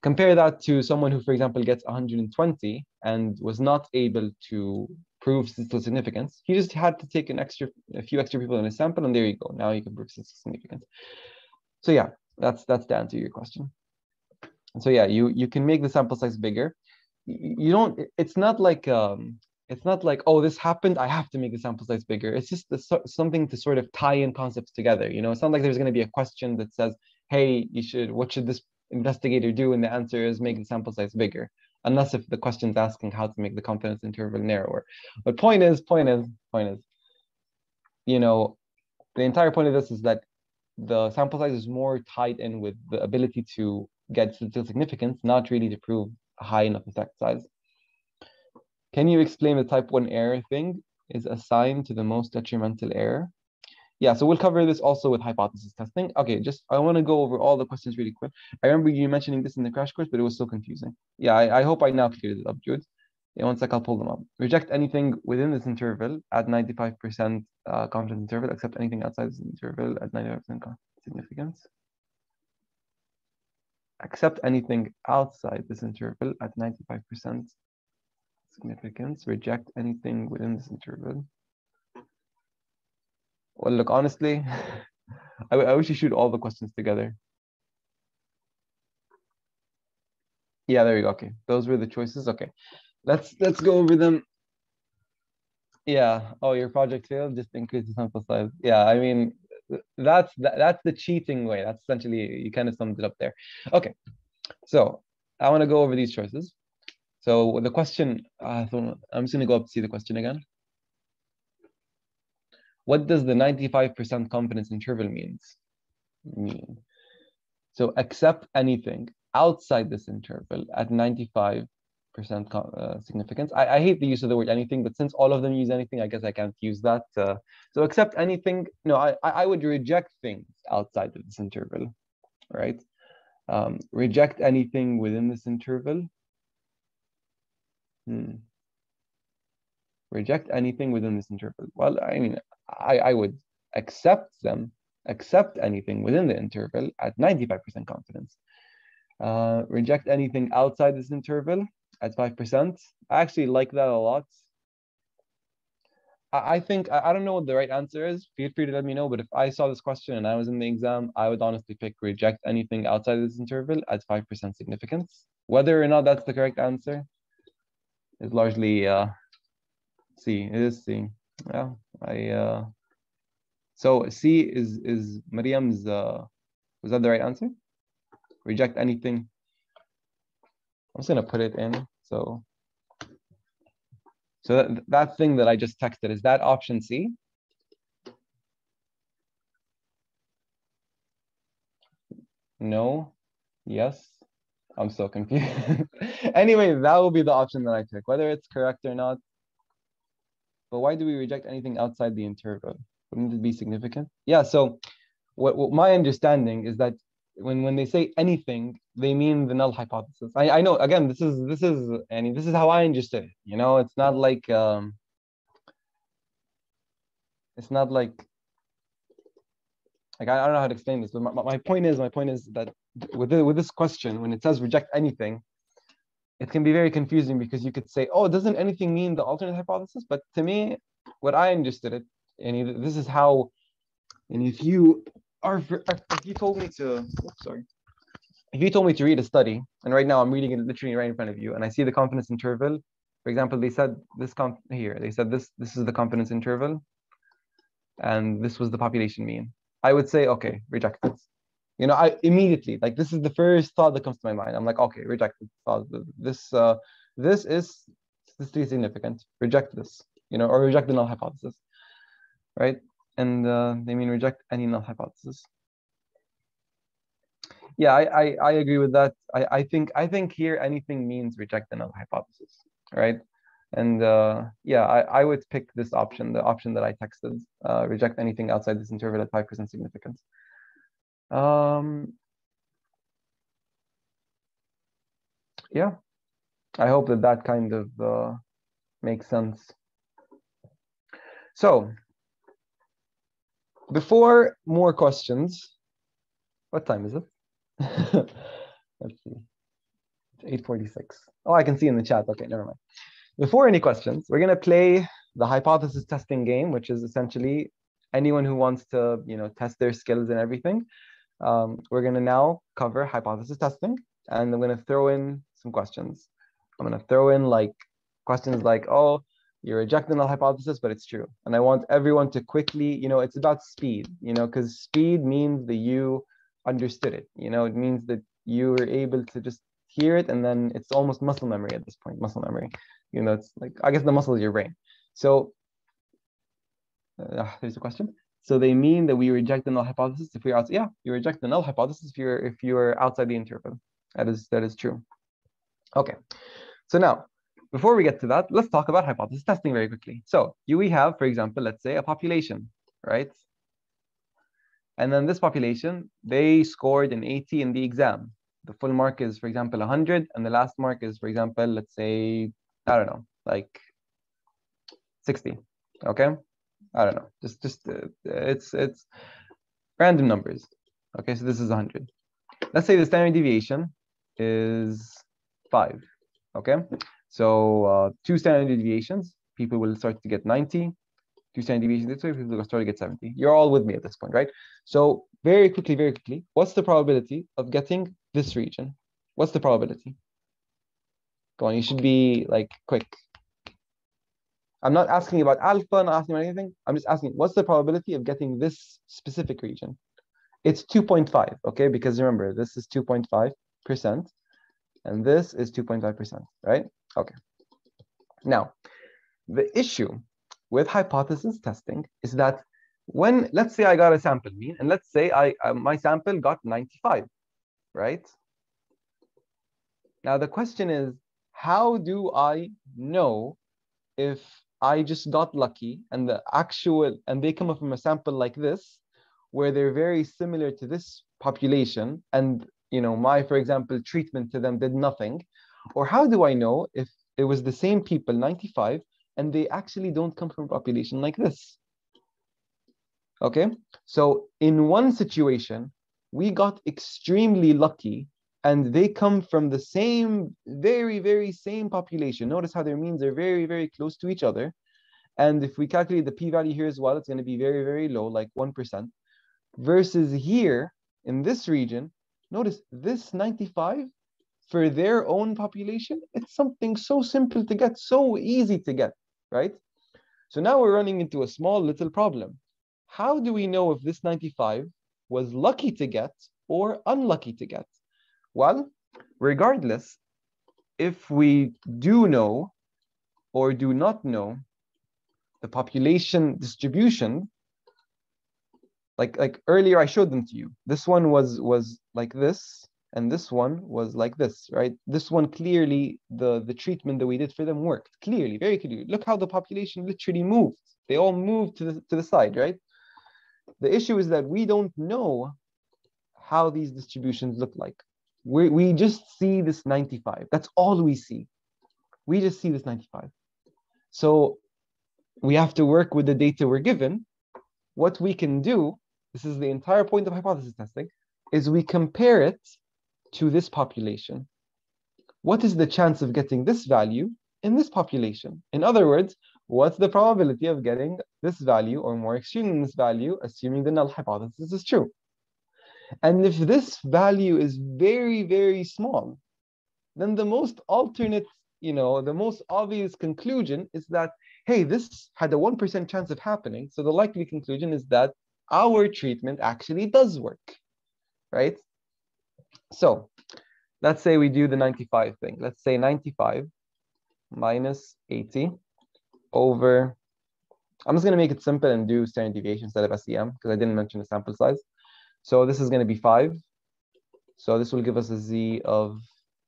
Speaker 1: Compare that to someone who, for example, gets 120 and was not able to prove statistical significance. He just had to take a few extra people in a sample, and there you go. Now you can prove statistical significance. So yeah, that's the answer to your question. So yeah, you can make the sample size bigger. You don't. It's not like oh, this happened, I have to make the sample size bigger. It's just something to sort of tie in concepts together. It's not like there's going to be a question that says, hey, what should this investigator do, and the answer is make the sample size bigger, unless if the question's asking how to make the confidence interval narrower. But point is, the entire point of this is that the sample size is more tied in with the ability to get statistical significance, not really to prove a high enough effect size. Can you explain the type 1 error thing is assigned to the most detrimental error? Yeah, so we'll cover this also with hypothesis testing. Okay, I want to go over all the questions really quick. I remember you mentioning this in the crash course, but it was so confusing. Yeah, I hope I now cleared it up, Jude. Yeah, one sec, I'll pull them up. Reject anything within this interval at 95% confidence interval, accept anything outside this interval at 95% significance. Accept anything outside this interval at 95% significance. Reject anything within this interval. Well, look, honestly, I wish you shoot all the questions together. Yeah, there you go. Okay, those were the choices. Okay, let's go over them. Yeah. Oh, your project failed. Just increase the sample size. Yeah, I mean, that's the cheating way. That's essentially, you kind of summed it up there. Okay, so I want to go over these choices. So the question, I'm just going to go up to see the question again. What does the 95% confidence interval mean? So accept anything. outside this interval at 95% significance. I hate the use of the word anything, but since all of them use anything, I guess I can't use that. So accept anything. No, I would reject things outside of this interval, right? Reject anything within this interval. Reject anything within this interval. Well, I mean, I would accept anything within the interval at 95% confidence. Reject anything outside this interval at 5%. I actually like that a lot. I think, I don't know what the right answer is. Feel free to let me know. But if I saw this question and I was in the exam, I would honestly pick reject anything outside this interval at 5% significance. Whether or not that's the correct answer is largely C. It is C. Yeah, so C is Mariam's. Was that the right answer? Reject anything. I'm just gonna put it in. So that thing that I just texted, is that option C? No. Yes. I'm so confused. Anyway, that will be the option that I took, whether it's correct or not. But why do we reject anything outside the interval? Wouldn't it be significant? Yeah, so what my understanding is that when they say anything, they mean the null hypothesis. I know, again, this is how I understood it. You know, it's not like I don't know how to explain this, but my point is that with this question, when it says reject anything, it can be very confusing because you could say, oh, doesn't anything mean the alternate hypothesis? But to me, what I understood it, and this is how, and if you told me to, if you told me to read a study, and right now I'm reading it literally right in front of you, and I see the confidence interval, for example, they said this is the confidence interval, and this was the population mean. I would say, okay, reject it. You know, I immediately, like, this is the first thought that comes to my mind. I'm like, okay, reject it. This is statistically significant. Reject this, you know, or reject the null hypothesis, right? And they mean reject any null hypothesis. Yeah, I agree with that. I think here anything means reject the null hypothesis, right? And yeah, I would pick this option, the option that I texted, reject anything outside this interval at 5% significance. Yeah, I hope that kind of makes sense. So before more questions, what time is it? Let's see, it's 8:46. Oh, I can see in the chat. Okay, never mind. Before any questions, we're gonna play the hypothesis testing game, which is essentially anyone who wants to, you know, test their skills and everything. We're gonna now cover hypothesis testing, and I'm gonna throw in some questions. I'm gonna throw in like questions like, oh, you reject the null hypothesis, but it's true. And I want everyone to quickly, you know, it's about speed, you know, because speed means that you understood it. You know, it means that you were able to just hear it, and then it's almost muscle memory at this point, muscle memory. You know, it's like, I guess the muscle is your brain. So there's a question. So they mean that we reject the null hypothesis if we're outside. Yeah, you reject the null hypothesis if you're outside the interval. That is true. Okay. So now, before we get to that, let's talk about hypothesis testing very quickly. So we have, for example, let's say a population, right? And then this population, they scored an 80 in the exam. The full mark is, for example, 100, and the last mark is, for example, let's say, I don't know, like 60. Okay. I don't know. It's random numbers. Okay, so this is 100. Let's say the standard deviation is 5. Okay, so 2 standard deviations, people will start to get 90. 2 standard deviations this way, people will start to get 70. You're all with me at this point, right? So very quickly, what's the probability of getting this region? What's the probability? Go on, you should be like quick. I'm not asking about alpha, not asking about anything. I'm just asking, what's the probability of getting this specific region? It's 2.5, okay? Because remember, this is 2.5%, and this is 2.5%, right? Okay. Now, the issue with hypothesis testing is that when, let's say I got a sample mean, and let's say my sample got 95, right? Now the question is, how do I know if I just got lucky and they come up from a sample like this, where they're very similar to this population, and my, for example, treatment to them did nothing? Or how do I know if it was the same people, 95, and they actually don't come from a population like this? Okay, so in one situation, we got extremely lucky and they come from the same, very, very same population. Notice how their means are very, very close to each other. And if we calculate the p-value here as well, it's going to be very, very low, like 1%. Versus here, in this region, notice this 95, for their own population, it's something so simple to get, so easy to get, right? So now we're running into a small little problem. How do we know if this 95 was lucky to get or unlucky to get? Well, regardless, if we do know or do not know the population distribution, like earlier I showed them to you. This one was like this, and this one was like this, right? This one clearly, the treatment that we did for them worked clearly, very clearly. Look how the population literally moved. They all moved to the side, right? The issue is that we don't know how these distributions look like. We just see this 95. That's all we see. We just see this 95. So we have to work with the data we're given. What we can do, this is the entire point of hypothesis testing, is we compare it to this population. What is the chance of getting this value in this population? In other words, what's the probability of getting this value or more extreme than this value, assuming the null hypothesis is true? And if this value is very, very small, then the most the most obvious conclusion is that, hey, this had a 1% chance of happening. So the likely conclusion is that our treatment actually does work, right? So let's say we do the 95 thing. Let's say 95 minus 80 over, I'm just going to make it simple and do standard deviation instead of SEM because I didn't mention the sample size. So this is going to be 5. So this will give us a Z of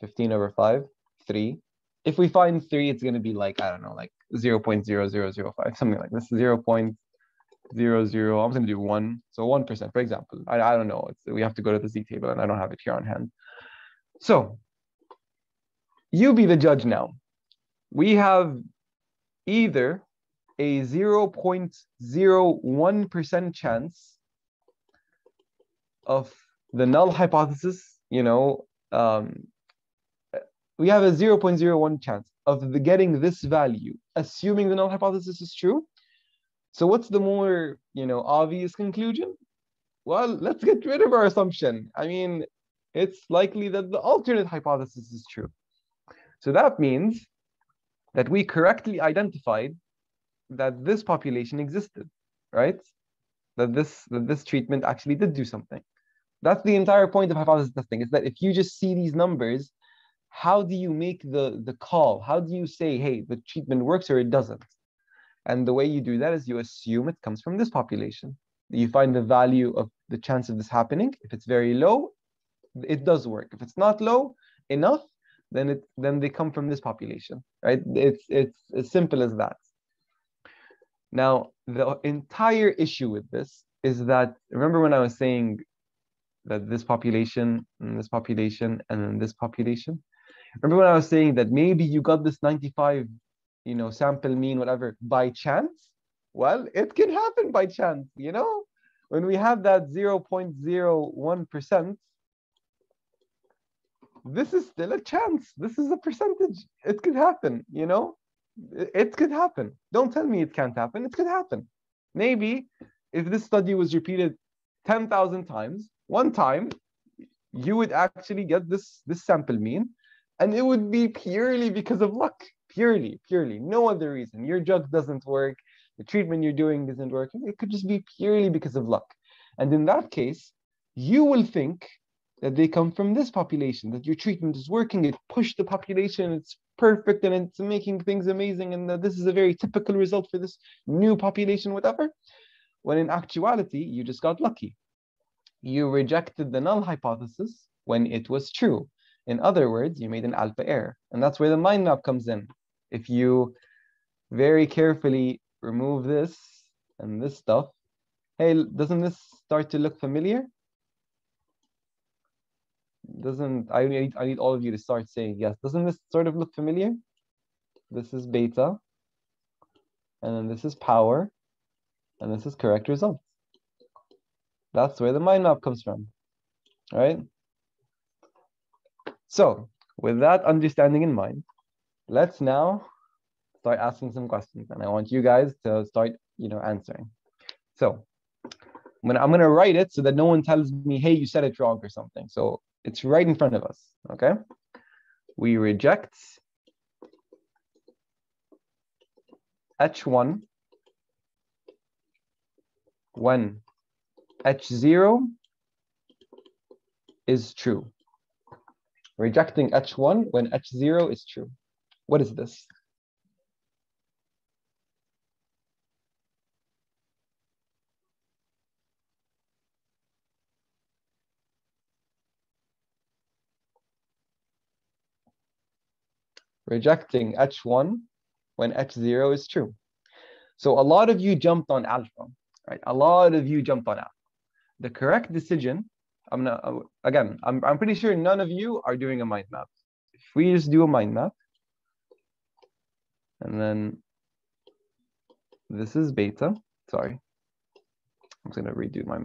Speaker 1: 15 over 5, 3. If we find 3, it's going to be like, I don't know, like 0.0005, something like this, 0.00. I'm going to do 1. So 1%, for example. I don't know. We have to go to the Z table, and I don't have it here on hand. So you be the judge now. We have either a 0.01% chance of the null hypothesis, we have a 0.01 chance of getting this value, assuming the null hypothesis is true. So what's the more, obvious conclusion? Well, let's get rid of our assumption. I mean, it's likely that the alternate hypothesis is true. So that means that we correctly identified that this population existed, right? That this treatment actually did do something. That's the entire point of hypothesis testing, is that if you just see these numbers, how do you make the call? How do you say, hey, the treatment works or it doesn't? And the way you do that is you assume it comes from this population. You find the value of the chance of this happening. If it's very low, it does work. If it's not low enough, then they come from this population, right? It's as simple as that. Now, the entire issue with this is that, remember when I was saying that this population and this population and then this population? Remember when I was saying that maybe you got this 95, sample mean, whatever, by chance? Well, it can happen by chance, When we have that 0.01%, this is still a chance. This is a percentage. It could happen, It could happen. Don't tell me it can't happen. It could happen. Maybe if this study was repeated 10,000 times, one time, you would actually get this sample mean, and it would be purely because of luck. Purely, no other reason. Your drug doesn't work. The treatment you're doing isn't working. It could just be purely because of luck. And in that case, you will think that they come from this population, that your treatment is working, it pushed the population, it's perfect, and it's making things amazing, and that this is a very typical result for this new population, whatever. When in actuality, you just got lucky. You rejected the null hypothesis when it was true. In other words, you made an alpha error. And that's where the mind map comes in. If you very carefully remove this and this stuff, hey, doesn't this start to look familiar? I need all of you to start saying yes. Doesn't this sort of look familiar? This is beta, and then this is power, and this is correct result. That's where the mind map comes from, right? So with that understanding in mind, let's now start asking some questions, and I want you guys to start, answering. So I'm gonna write it so that no one tells me, hey, you said it wrong or something. So it's right in front of us, okay? We reject H1 when H0 is true. Rejecting H1 when H0 is true. What is this? Rejecting H1 when H0 is true. So a lot of you jumped on alpha, right? A lot of you jumped on alpha. The correct decision, I'm pretty sure none of you are doing a mind map. If we just do a mind map, and then this is beta. Sorry, I'm just gonna redo my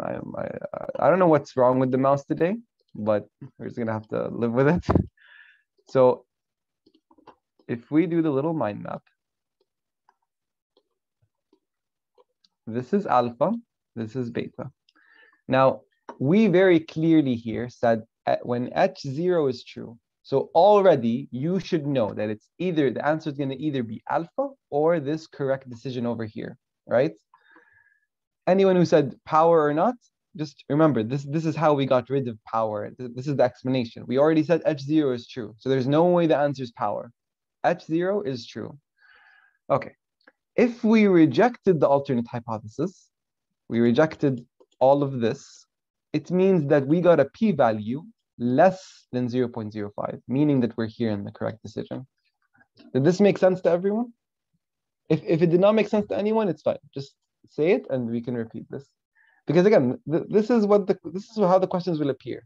Speaker 1: I don't know what's wrong with the mouse today, but we're just gonna have to live with it. So if we do the little mind map, this is alpha, this is beta. Now, we very clearly here said when H0 is true. So already you should know that it's either, the answer is going to either be alpha or this correct decision over here, right? Anyone who said power or not, just remember, this is how we got rid of power. This is the explanation. We already said H0 is true. So there's no way the answer is power. H0 is true. Okay. If we rejected the alternate hypothesis, we rejected all of this, it means that we got a p-value less than 0.05, meaning that we're here in the correct decision. Did this make sense to everyone? If it did not make sense to anyone, it's fine. Just say it and we can repeat this. Because again, this is how the questions will appear.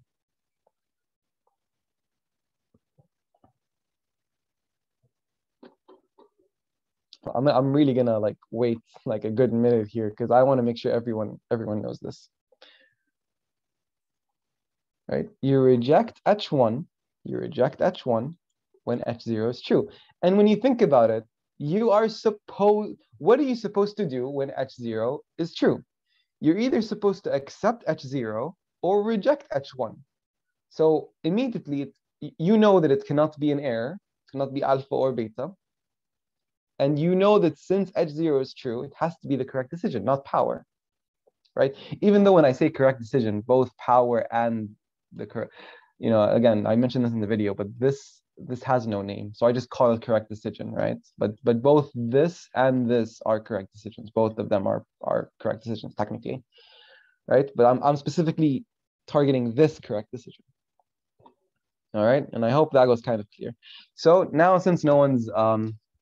Speaker 1: I'm really gonna wait a good minute here because I want to make sure everyone knows this. Right? You reject H1 when H0 is true. And when you think about it, what are you supposed to do when H0 is true? You're either supposed to accept H0 or reject H1. So immediately, you know that it cannot be an error, it cannot be alpha or beta. And you know that since H0 is true, it has to be the correct decision, not power, right? Even though when I say correct decision, both power and the correct, again, I mentioned this in the video, but this has no name. So I just call it correct decision, right? But both this and this are correct decisions. Both of them are correct decisions, technically, right? But I'm specifically targeting this correct decision. All right, and I hope that was kind of clear. So now, since no one's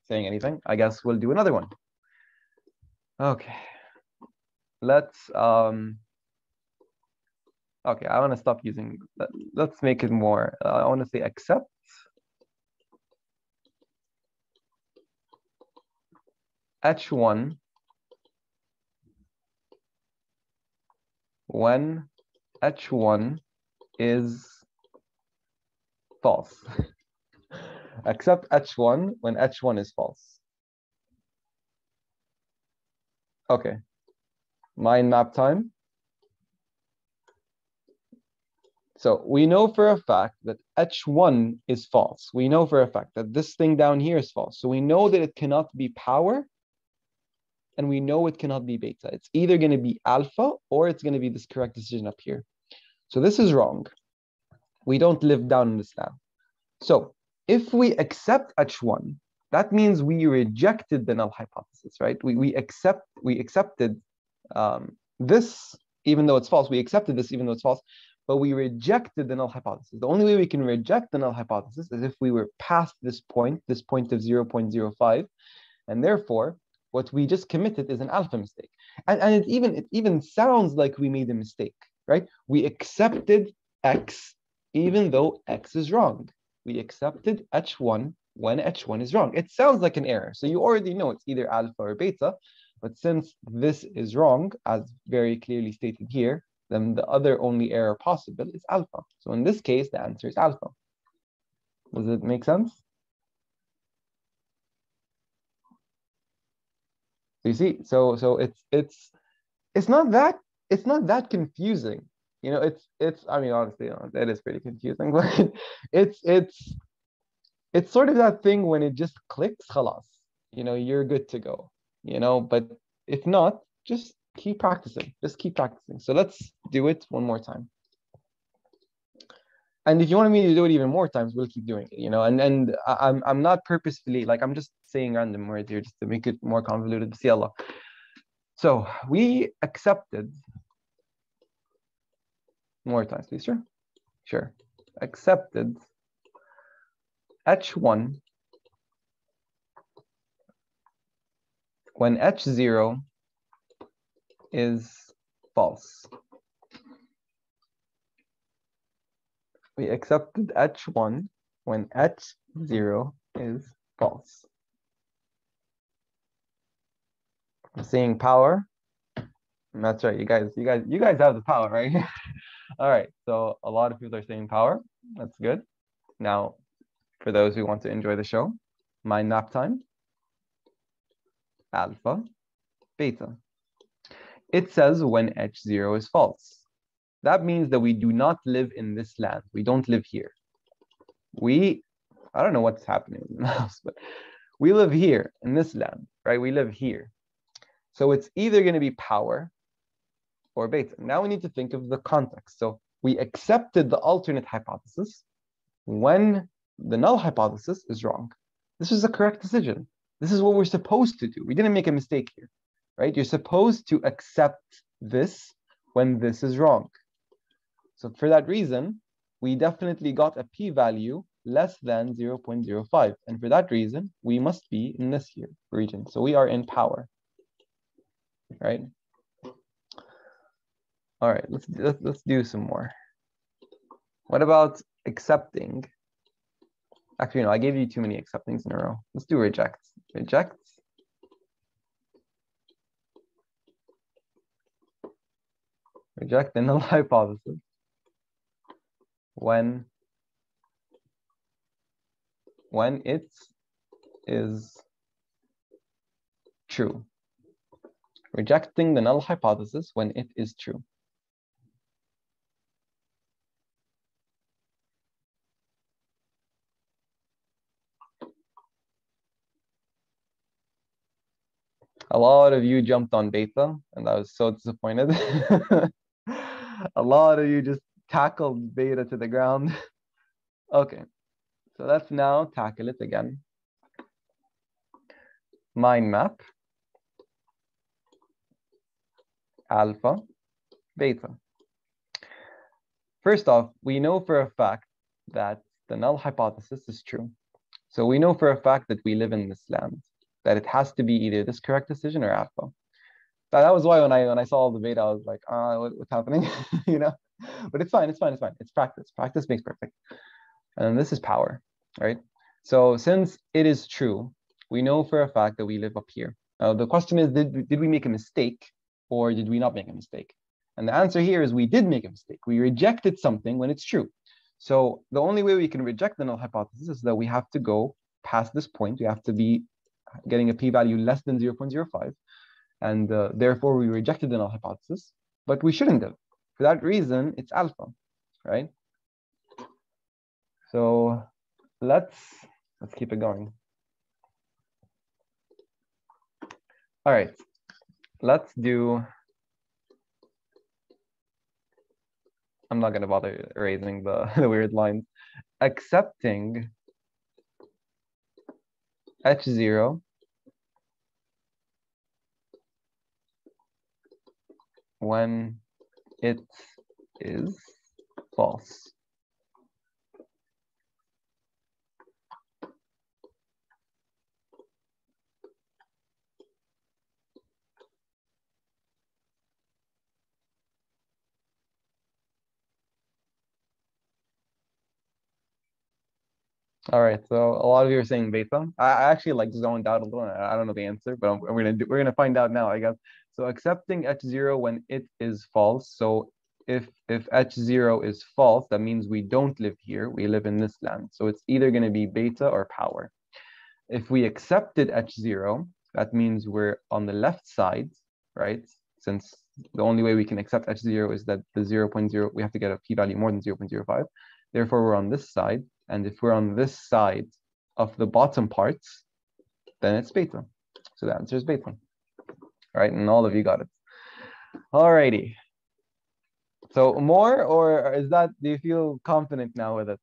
Speaker 1: saying anything, I guess we'll do another one. Okay, let's okay, I want to stop using, let's make it more, I want to say accept H1 when H1 is false. Accept H1 when H1 is false. Okay, mind map time. So we know for a fact that H1 is false. We know for a fact that this thing down here is false. So we know that it cannot be power, and we know it cannot be beta. It's either going to be alpha or it's going to be this correct decision up here. So this is wrong. We don't live down in this lab. So if we accept H1, that means we rejected the null hypothesis, right? We accepted this even though it's false. We accepted this even though it's false. but we rejected the null hypothesis. The only way we can reject the null hypothesis is if we were past this point of 0.05, and therefore, what we just committed is an alpha mistake. And it even sounds like we made a mistake, right? We accepted X even though X is wrong. We accepted H1 when H1 is wrong. It sounds like an error. So you already know it's either alpha or beta, but since this is wrong, as very clearly stated here, then the other only error possible is alpha. So in this case, the answer is alpha. Does it make sense? So you see, so it's not that confusing. You know, it's I mean, honestly, you know, it is pretty confusing, but it's sort of that thing when it just clicks, khalas, you know, you're good to go, you know, but if not, just keep practicing. Just keep practicing. So let's do it one more time. And if you want me to do it even more times, we'll keep doing it, you know, and I'm not purposefully, like, I'm just saying random words here just to make it more convoluted. See Allah. So we accepted more times, please, sure. Sure. Accepted H1 when H0 is false. We accepted H1 when H0 is false. I'm saying power. That's right, you guys have the power, right? All right, so a lot of people are saying power. That's good. Now, for those who want to enjoy the show, mind map time. Alpha, beta. It says when H0 is false. That means that we do not live in this land. We don't live here. I don't know what's happening in the house, but we live here in this land, right? We live here. So it's either going to be power or beta. Now we need to think of the context. So we accepted the alternate hypothesis when the null hypothesis is wrong. This is the correct decision. This is what we're supposed to do. We didn't make a mistake here, right? You're supposed to accept this when this is wrong. So for that reason, we definitely got a p-value less than 0.05. And for that reason, we must be in this here region. So we are in power, right? All right, let's do some more. What about accepting? Actually, no, I gave you too many acceptings in a row. Let's do reject. Reject. Reject the null hypothesis when it is true. Rejecting the null hypothesis when it is true. A lot of you jumped on beta, and I was so disappointed. A lot of you just tackled beta to the ground. Okay, so let's now tackle it again. Mind map. Alpha, beta. First off, we know for a fact that the null hypothesis is true. So we know for a fact that we live in this land, that it has to be either this correct decision or alpha. That was why when I saw all the beta, I was like, what's happening? You know, but it's fine. It's practice. Practice makes perfect. And this is power, right? So since it is true, we know for a fact that we live up here. Now the question is, did we make a mistake or did we not make a mistake? And the answer here is we did make a mistake. We rejected something when it's true. So the only way we can reject the null hypothesis is that we have to go past this point. We have to be getting a p-value less than 0.05. And therefore, we rejected the null hypothesis, but we shouldn't have. For that reason, it's alpha, right? So let's keep it going. All right, let's do, I'm not going to bother erasing the weird lines. Accepting H0 when it is false. All right, so a lot of you are saying beta. I actually like zoned out a little. I don't know the answer, but we're gonna find out now, I guess. So accepting h0 when it is false. So if h0 is false, that means we don't live here. We live in this land. So it's either gonna be beta or power. If we accepted h0, that means we're on the left side, right? Since the only way we can accept h0 is that the 0.0, we have to get a p-value more than 0.05. Therefore, we're on this side. And if we're on this side of the bottom parts, then it's beta. So the answer is beta. All right, and all of you got it. All righty. So more, or is that, do you feel confident now with it?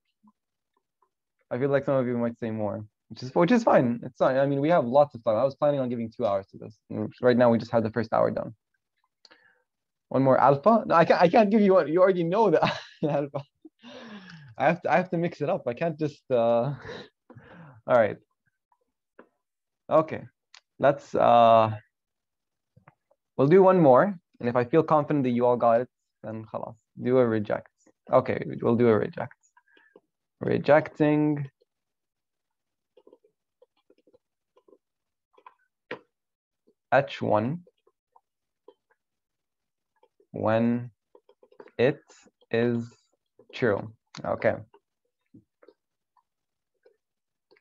Speaker 1: I feel like some of you might say more, which is fine. It's fine. I mean, we have lots of time. I was planning on giving 2 hours to this. Right now, we just had the first hour done. One more alpha? No, I can't give you one. You already know the alpha. I have to mix it up. I can't just all right. Okay. Let's we'll do one more. And if I feel confident that you all got it, then khalas. Do a reject. Okay, we'll do a reject. Rejecting h1 when it is true. Okay.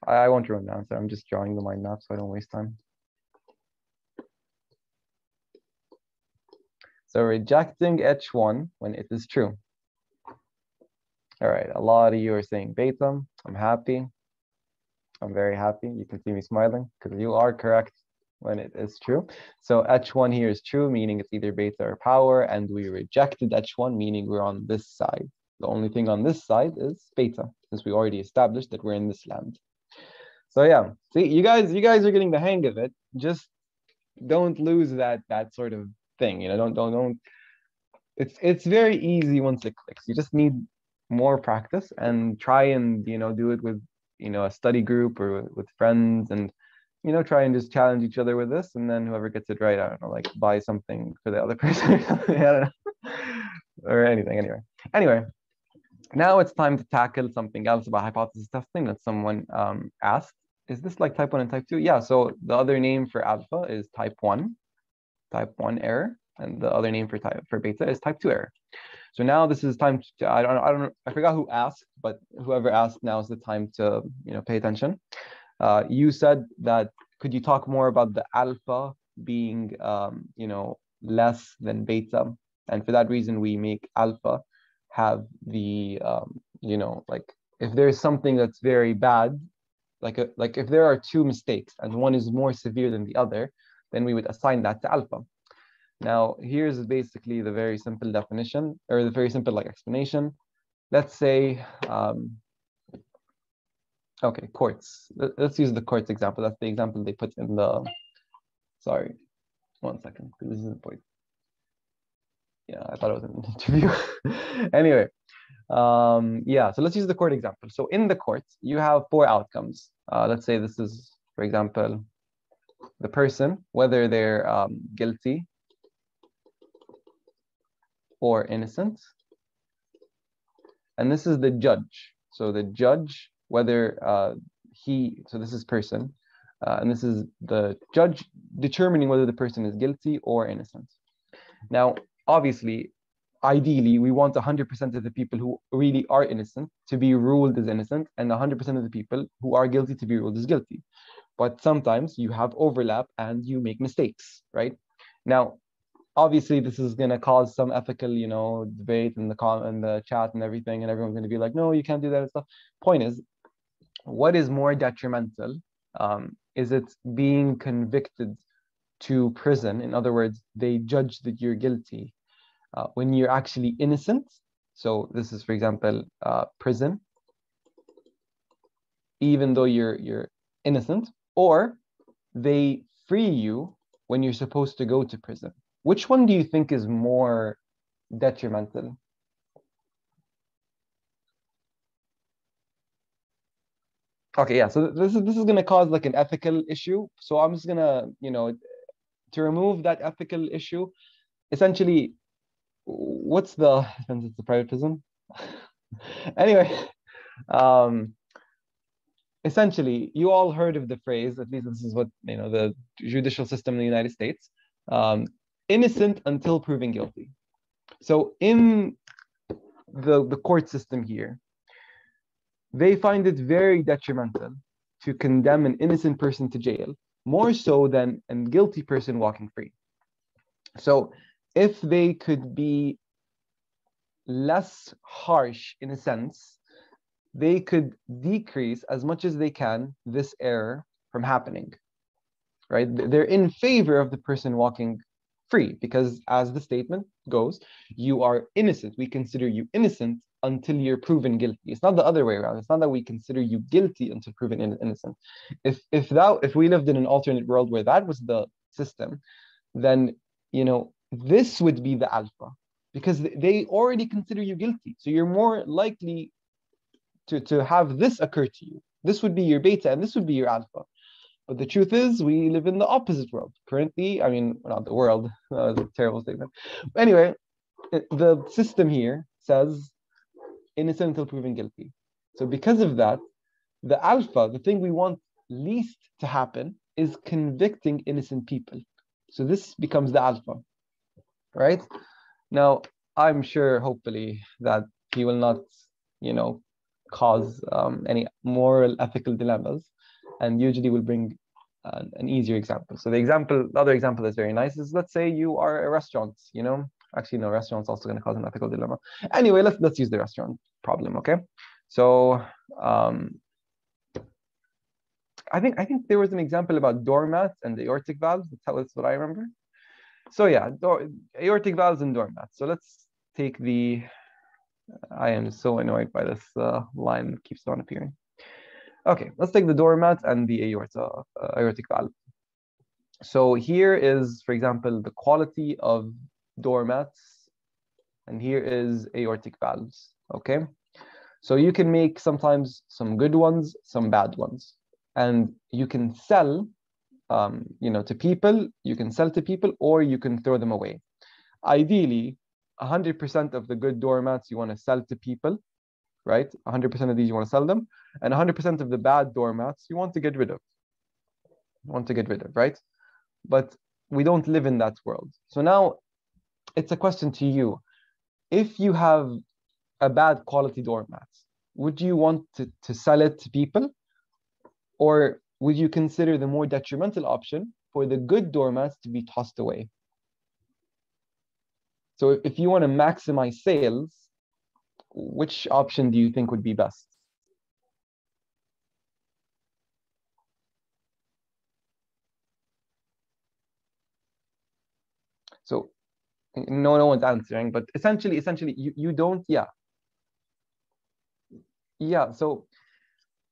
Speaker 1: I won't run the answer. I'm just drawing the mind map so I don't waste time. So rejecting h1 when it is true. All right, a lot of you are saying beta. I'm happy. I'm very happy. You can see me smiling because you are correct when it is true. So h1 here is true, meaning it's either beta or power, and we rejected h1, meaning we're on this side. The only thing on this side is beta, since we already established that we're in this land. So yeah, see, you guys are getting the hang of it. Just don't lose that sort of thing. You know, don't. It's very easy once it clicks. You just need more practice and try and do it with a study group or with friends, and try and just challenge each other with this, and then whoever gets it right, I don't know, like buy something for the other person. I don't know, or anything. Anyway, now it's time to tackle something else about hypothesis testing that someone asked. Is this like type 1 and type 2? Yeah, so the other name for alpha is type 1 error, and the other name for beta is type 2 error. So now this is time to, I forgot who asked, but whoever asked, now is the time to pay attention. You said that, could you talk more about the alpha being less than beta? And for that reason, we make alpha have the like, if there's something that's very bad, like if there are two mistakes and one is more severe than the other, then we would assign that to alpha. Now, here's basically the very simple definition, or the very simple explanation. Let's say, okay, courts. Let's use the courts example. That's the example they put in the, sorry, 1 second, this is the point. Yeah, I thought it was an interview. Anyway, yeah, so let's use the court example. So in the court, you have 4 outcomes. Let's say this is, for example, the person, whether they're guilty or innocent. And this is the judge. So the judge, whether so this is person, and this is the judge determining whether the person is guilty or innocent. Now, obviously, ideally, we want 100% of the people who really are innocent to be ruled as innocent, and 100% of the people who are guilty to be ruled as guilty. But sometimes you have overlap and you make mistakes, right? Now, obviously, this is going to cause some ethical, debate in the chat and everything, and everyone's going to be like, no, you can't do that and stuff. Point is, what is more detrimental? Is it being convicted to prison? In other words, they judge that you're guilty when you're actually innocent. So this is, for example, prison, even though you're innocent, or they free you when you're supposed to go to prison. Which one do you think is more detrimental? Okay, yeah. So this is gonna cause like an ethical issue. So I'm just gonna, to remove that ethical issue, essentially, what's the depends it's the privatism. Anyway, um, essentially, you all heard of the phrase, at least this is what the judicial system in the United States, um, innocent until proven guilty. So in the court system here, they find it very detrimental to condemn an innocent person to jail, more so than a guilty person walking free. So if they could be less harsh in a sense, they could decrease as much as they can this error from happening, right? They're in favor of the person walking free because, as the statement goes, you are innocent. We consider you innocent until you're proven guilty. It's not the other way around. It's not that we consider you guilty until proven innocent. If we lived in an alternate world where that was the system, then this would be the alpha because they already consider you guilty. So you're more likely to have this occur to you. This would be your beta and this would be your alpha. But the truth is, we live in the opposite world. Currently, I mean, not the world, that was a terrible statement. But anyway, the system here says innocent until proven guilty. So because of that, the alpha, the thing we want least to happen, is convicting innocent people. So this becomes the alpha, right? Now, I'm sure, hopefully, that he will not, cause any moral, ethical dilemmas, and usually will bring an easier example. So the other example that's very nice is, let's say you are a restaurant, Actually, no, restaurant's also going to cause an ethical dilemma. Anyway, let's use the restaurant problem, okay? So I think there was an example about doormats and the aortic valves. That's what I remember. So yeah, aortic valves and doormats. So let's take I am so annoyed by this line that keeps on appearing. Okay, let's take the doormat and the aortic valve. So here is, for example, the quality of doormats, and here is aortic valves, okay? So you can make sometimes some good ones, some bad ones, and you can sell, to people, or you can throw them away. Ideally, 100% of the good doormats you want to sell to people, right? 100% of these you want to sell them, and 100% of the bad doormats you want to get rid of. Right? But we don't live in that world. So now it's a question to you. If you have a bad quality doormat, would you want to sell it to people? Or would you consider the more detrimental option for the good doormats to be tossed away? So if you want to maximize sales, which option do you think would be best? So no one's answering, but essentially you don't, yeah. So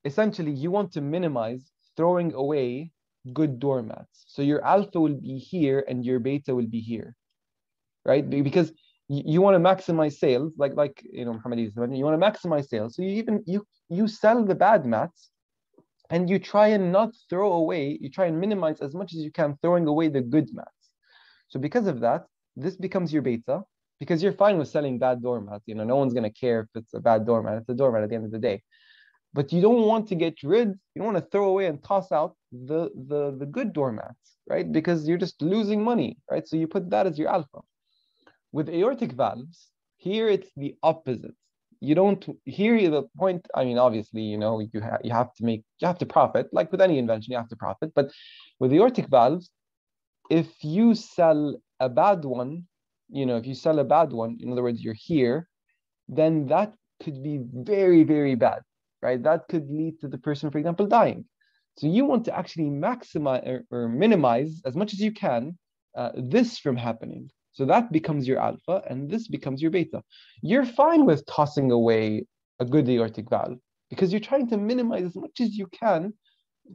Speaker 1: essentially you want to minimize throwing away good doormats. So your alpha will be here and your beta will be here, right? Because you want to maximize sales, like Muhammad, you want to maximize sales. So you sell the bad mats, and you try and not throw away. You try and minimize as much as you can throwing away the good mats. So because of that, this becomes your beta, because you're fine with selling bad doormats. No one's gonna care if it's a bad doormat. It's a doormat at the end of the day. But you don't want to you don't want to throw away and toss out the good doormats, right? Because you're just losing money, right? So you put that as your alpha. With aortic valves, here it's the opposite. You don't here the point. I mean, obviously, you have to profit. Like with any invention, you have to profit. But with aortic valves, if you sell a bad one, in other words, you're here, then that could be very, very bad, right? That could lead to the person, for example, dying. So you want to actually maximize or minimize as much as you can this from happening. So that becomes your alpha, and this becomes your beta. You're fine with tossing away a good aortic valve because you're trying to minimize as much as you can,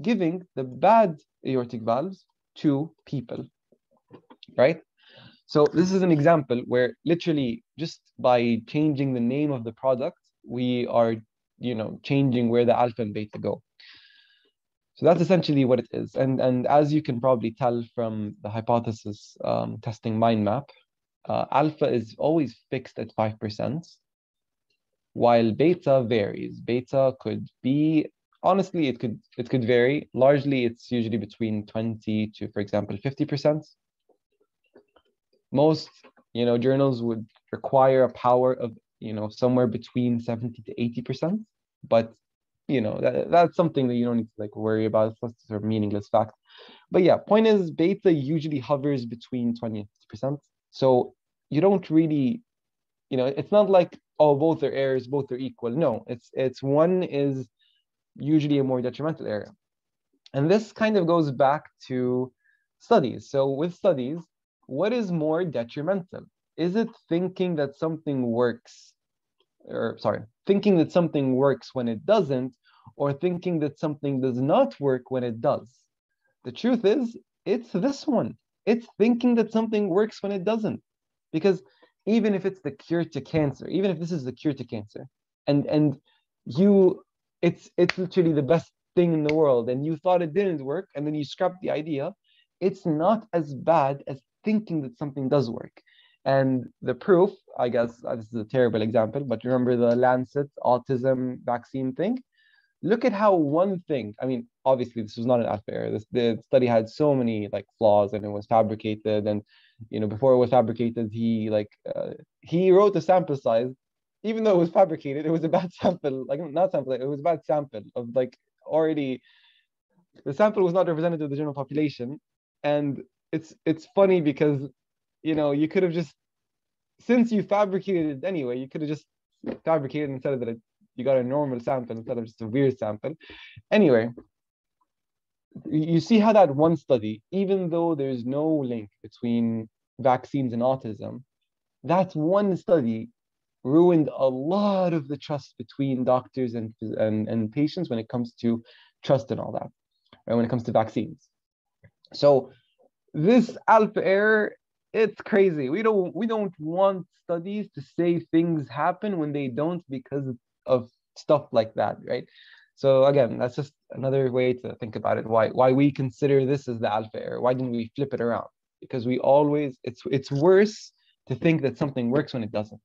Speaker 1: giving the bad aortic valves to people, right? So this is an example where literally just by changing the name of the product, we are, changing where the alpha and beta go. So that's essentially what it is. And as you can probably tell from the hypothesis testing mind map, alpha is always fixed at 5%, while beta varies. Beta could be, honestly, it could vary. Largely, it's usually between 20 to, for example, 50%. Most, journals would require a power of, somewhere between 70 to 80%. But, that's something that you don't need to like worry about. That's sort of meaningless fact. But yeah, point is beta usually hovers between 20 and 50%. So you don't really, it's not like, oh, both are errors, both are equal. No, it's one is usually a more detrimental error. And this kind of goes back to studies. So with studies, what is more detrimental? Is it thinking that something works, thinking that something works when it doesn't, or thinking that something does not work when it does? The truth is, it's this one. It's thinking that something works when it doesn't. Because even if it's the cure to cancer, even if this is the cure to cancer, and you, it's literally the best thing in the world, and you thought it didn't work, and then you scrapped the idea, it's not as bad as thinking that something does work. And the proof, I guess, this is a terrible example, but remember the Lancet autism vaccine thing? Look at how one thing, I mean, obviously this was not an alpha error. The study had so many like flaws, and it was fabricated. And before it was fabricated, he wrote the sample size, even though it was fabricated, it was a bad sample, like not sample, it was a bad sample of like already, the sample was not representative of the general population. And it's funny because you could have just, since you fabricated it anyway, you could have just fabricated instead of that you got a normal sample instead of just a weird sample. Anyway, you see how that one study, even though there's no link between vaccines and autism, that one study ruined a lot of the trust between doctors and patients when it comes to trust and all that, and when it comes to vaccines. So this alpha error, it's crazy. We don't want studies to say things happen when they don't because of stuff like that, right? So again, that's just another way to think about it. Why we consider this as the alpha error? Why didn't we flip it around? Because we always, it's worse to think that something works when it doesn't.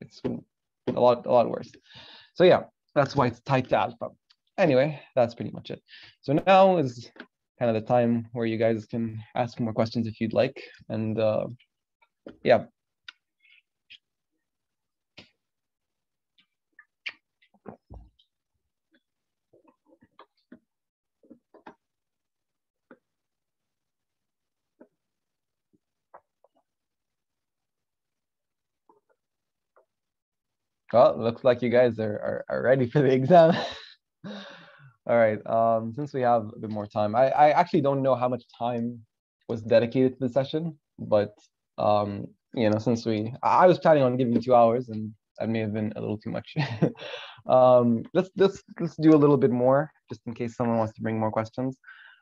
Speaker 1: It's a lot worse. So yeah, that's why it's tied to alpha. Anyway, that's pretty much it. So now is kind of the time where you guys can ask more questions if you'd like. And yeah. Well, it looks like you guys are ready for the exam. All right. Since we have a bit more time, I actually don't know how much time was dedicated to the session, but since I was planning on giving 2 hours, and that may have been a little too much. Let's do a little bit more, just in case someone wants to bring more questions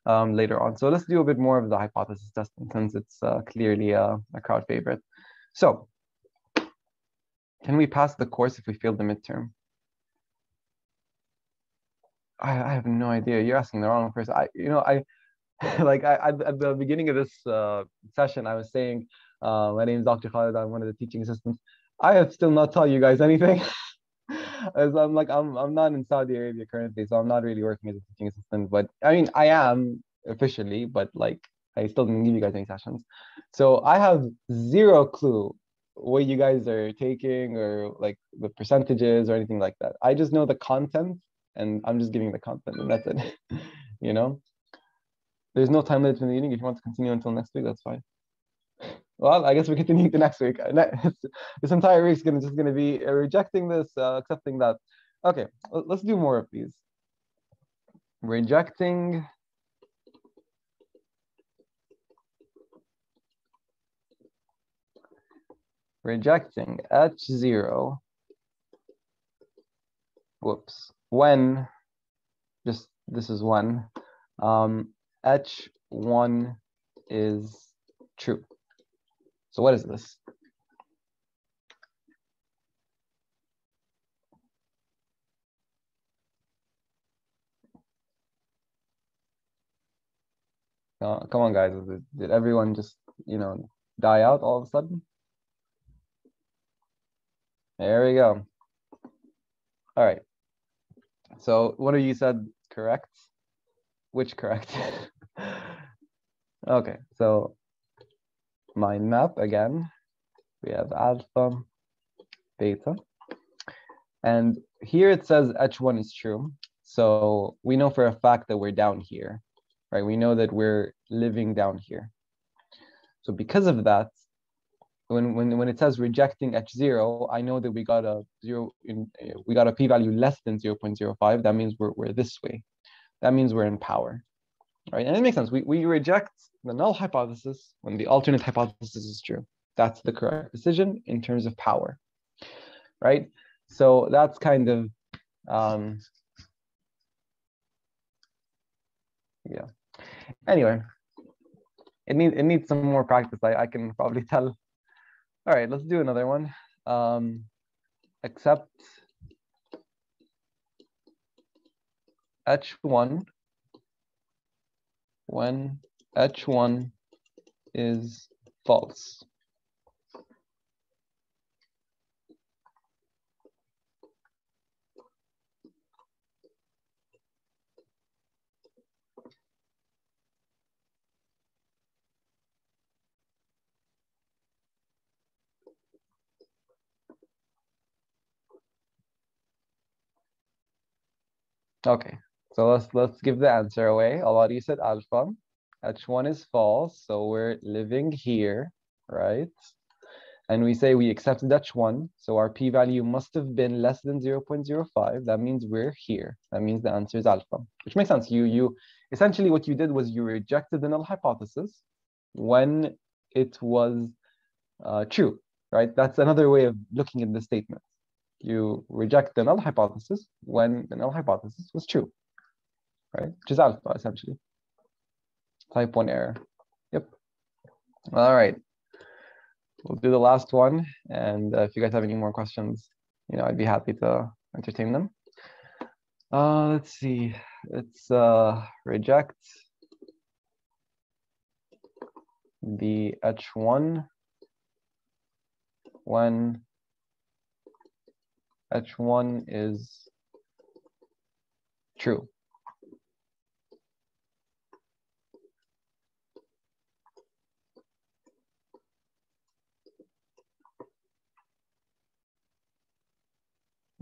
Speaker 1: later on. So let's do a bit more of the hypothesis testing, since it's clearly a crowd favorite. So, can we pass the course if we fail the midterm? I have no idea. You're asking the wrong person. I at the beginning of this session, I was saying, my name is Dr. Khaled. I'm one of the teaching assistants. I have still not taught you guys anything. As I'm not in Saudi Arabia currently, so I'm not really working as a teaching assistant. But I mean, I am officially, but like I still didn't give you guys any sessions. So I have zero clue what you guys are taking, or like the percentages or anything like that. I just know the content, and I'm just giving the content, and that's it. There's no time limit in the meeting. If you want to continue until next week, that's fine. Well, I guess we're continuing to next week. This entire week is just going to be rejecting this, accepting that. Okay, let's do more of these. Rejecting H0. Whoops. When, just this is when, H1 is true. So what is this? Come on, guys. Did everyone just, die out all of a sudden? There we go. All right. So one of you said correct. Which correct? Okay, so mind map again. We have alpha, beta. And here it says H1 is true. So we know for a fact that we're down here, right? We know that we're living down here. So because of that, when it says rejecting H0, I know that we got a p-value less than 0.05. That means we're this way. That means we're in power, right? And it makes sense. We reject the null hypothesis when the alternate hypothesis is true. That's the correct decision in terms of power, right? So that's kind of, yeah. Anyway, it needs some more practice. I can probably tell. All right, let's do another one. Accept H1 when H1 is false. Okay, so let's give the answer away. Already said alpha. H1 is false, so we're living here, right? And we say we accepted H1, so our p-value must have been less than 0.05. That means we're here. That means the answer is alpha, which makes sense. You essentially what you did was you rejected the null hypothesis when it was true, right? That's another way of looking at the statement. You reject the null hypothesis when the null hypothesis was true, right? Which is alpha, essentially. Type 1 error. Yep. All right. We'll do the last one. And if you guys have any more questions, I'd be happy to entertain them. Let's see. It's reject the H1 when H1 is true.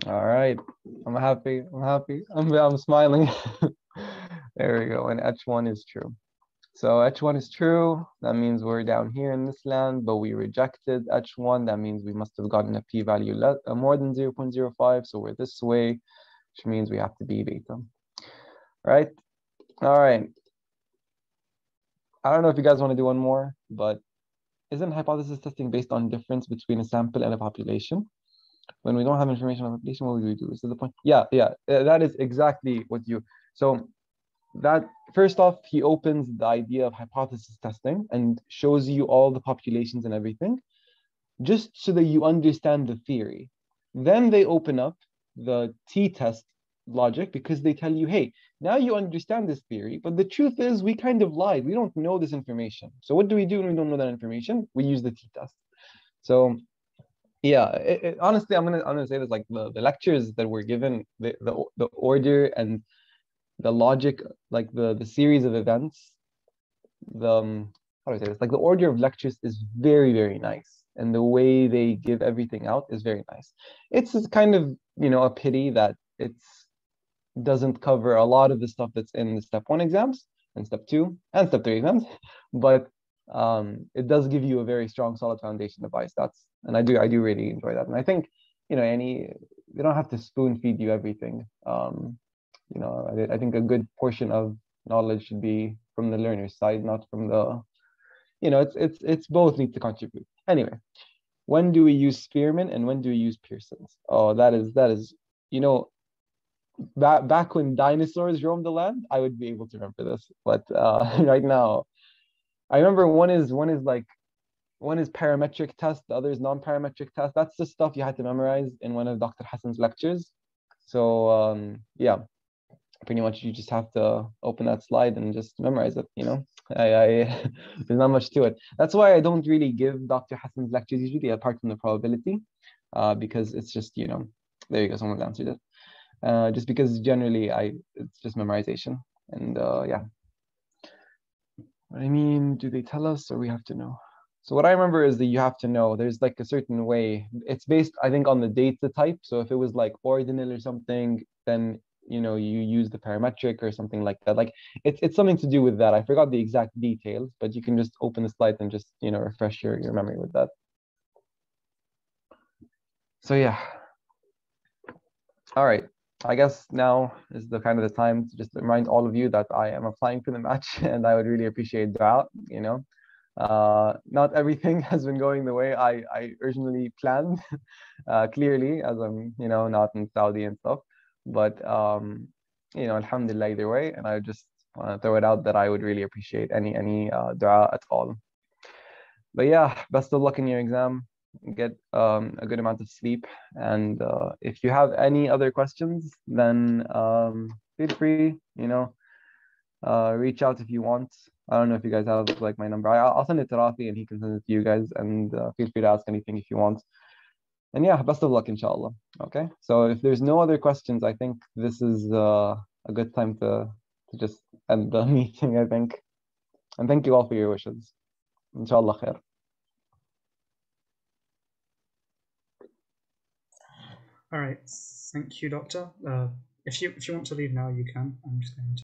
Speaker 1: All right, I'm happy. I'm smiling. There we go. And H1 is true. So H1 is true. That means we're down here in this land, but we rejected H1. That means we must have gotten a p-value more than 0.05. So we're this way, which means we have to be beta. Right? All right. I don't know if you guys want to do one more, but isn't hypothesis testing based on difference between a sample and a population? When we don't have information on the population, what do we do? Is that the point? Yeah. That is exactly what you. So that first off, he opens the idea of hypothesis testing and shows you all the populations and everything, just so that you understand the theory. Then they open up the t-test logic because they tell you, hey, now you understand this theory, but the truth is we kind of lied. We don't know this information. So what do we do when we don't know that information? We use the t-test. So yeah, honestly, I'm gonna say this, like the lectures that were given, the order and the logic, like the series of events, how do I say this? Like the order of lectures is very, very nice. And the way they give everything out is very nice. It's kind of, a pity that it doesn't cover a lot of the stuff that's in the step 1 exams and step 2 and step 3 exams, but it does give you a very strong, solid foundation device. And I do really enjoy that. And I think, they don't have to spoon feed you everything. I think a good portion of knowledge should be from the learner's side, not from the, it's both need to contribute. Anyway, when do we use Spearman and when do we use Pearson's? Oh, that is, back when dinosaurs roamed the land, I would be able to remember this. But right now, I remember one is parametric test, the other is non-parametric test. That's the stuff you had to memorize in one of Dr. Hassan's lectures. So yeah. pretty much you just have to open that slide and just memorize it, you know. I there's not much to it. That's why I don't really give Dr. Hassan's lectures usually, apart from the probability, because it's just, you know, there you go, someone answered it. Just because generally it's just memorization. And yeah. I mean, do they tell us or we have to know? So what I remember is that you have to know there's like a certain way. It's based, I think, on the data type. So if it was like ordinal or something, then you know you use the parametric or something like that. Like it's something to do with that. I forgot the exact details, but you can just open the slides and just, you know, refresh your memory with that. So yeah. All right. I guess now is the kind of the time to just remind all of you that I am applying for the match and I would really appreciate dua, you know. Not everything has been going the way I originally planned, clearly, as I'm, you know, not in Saudi and stuff. But you know, alhamdulillah either way. And I just want to throw it out that I would really appreciate any dua at all. But yeah, best of luck in your exam. Get a good amount of sleep. And if you have any other questions, then feel free, you know, reach out if you want. I don't know if you guys have like my number. I'll send it to Rafi and he can send it to you guys. And feel free to ask anything if you want. And yeah, best of luck, inshallah. Okay. So if there's no other questions, I think this is a good time to just end the meeting, I think. And thank you all for your wishes. Inshallah khair.
Speaker 2: All right. Thank you, Doctor. If you want to leave now, you can. I'm just going to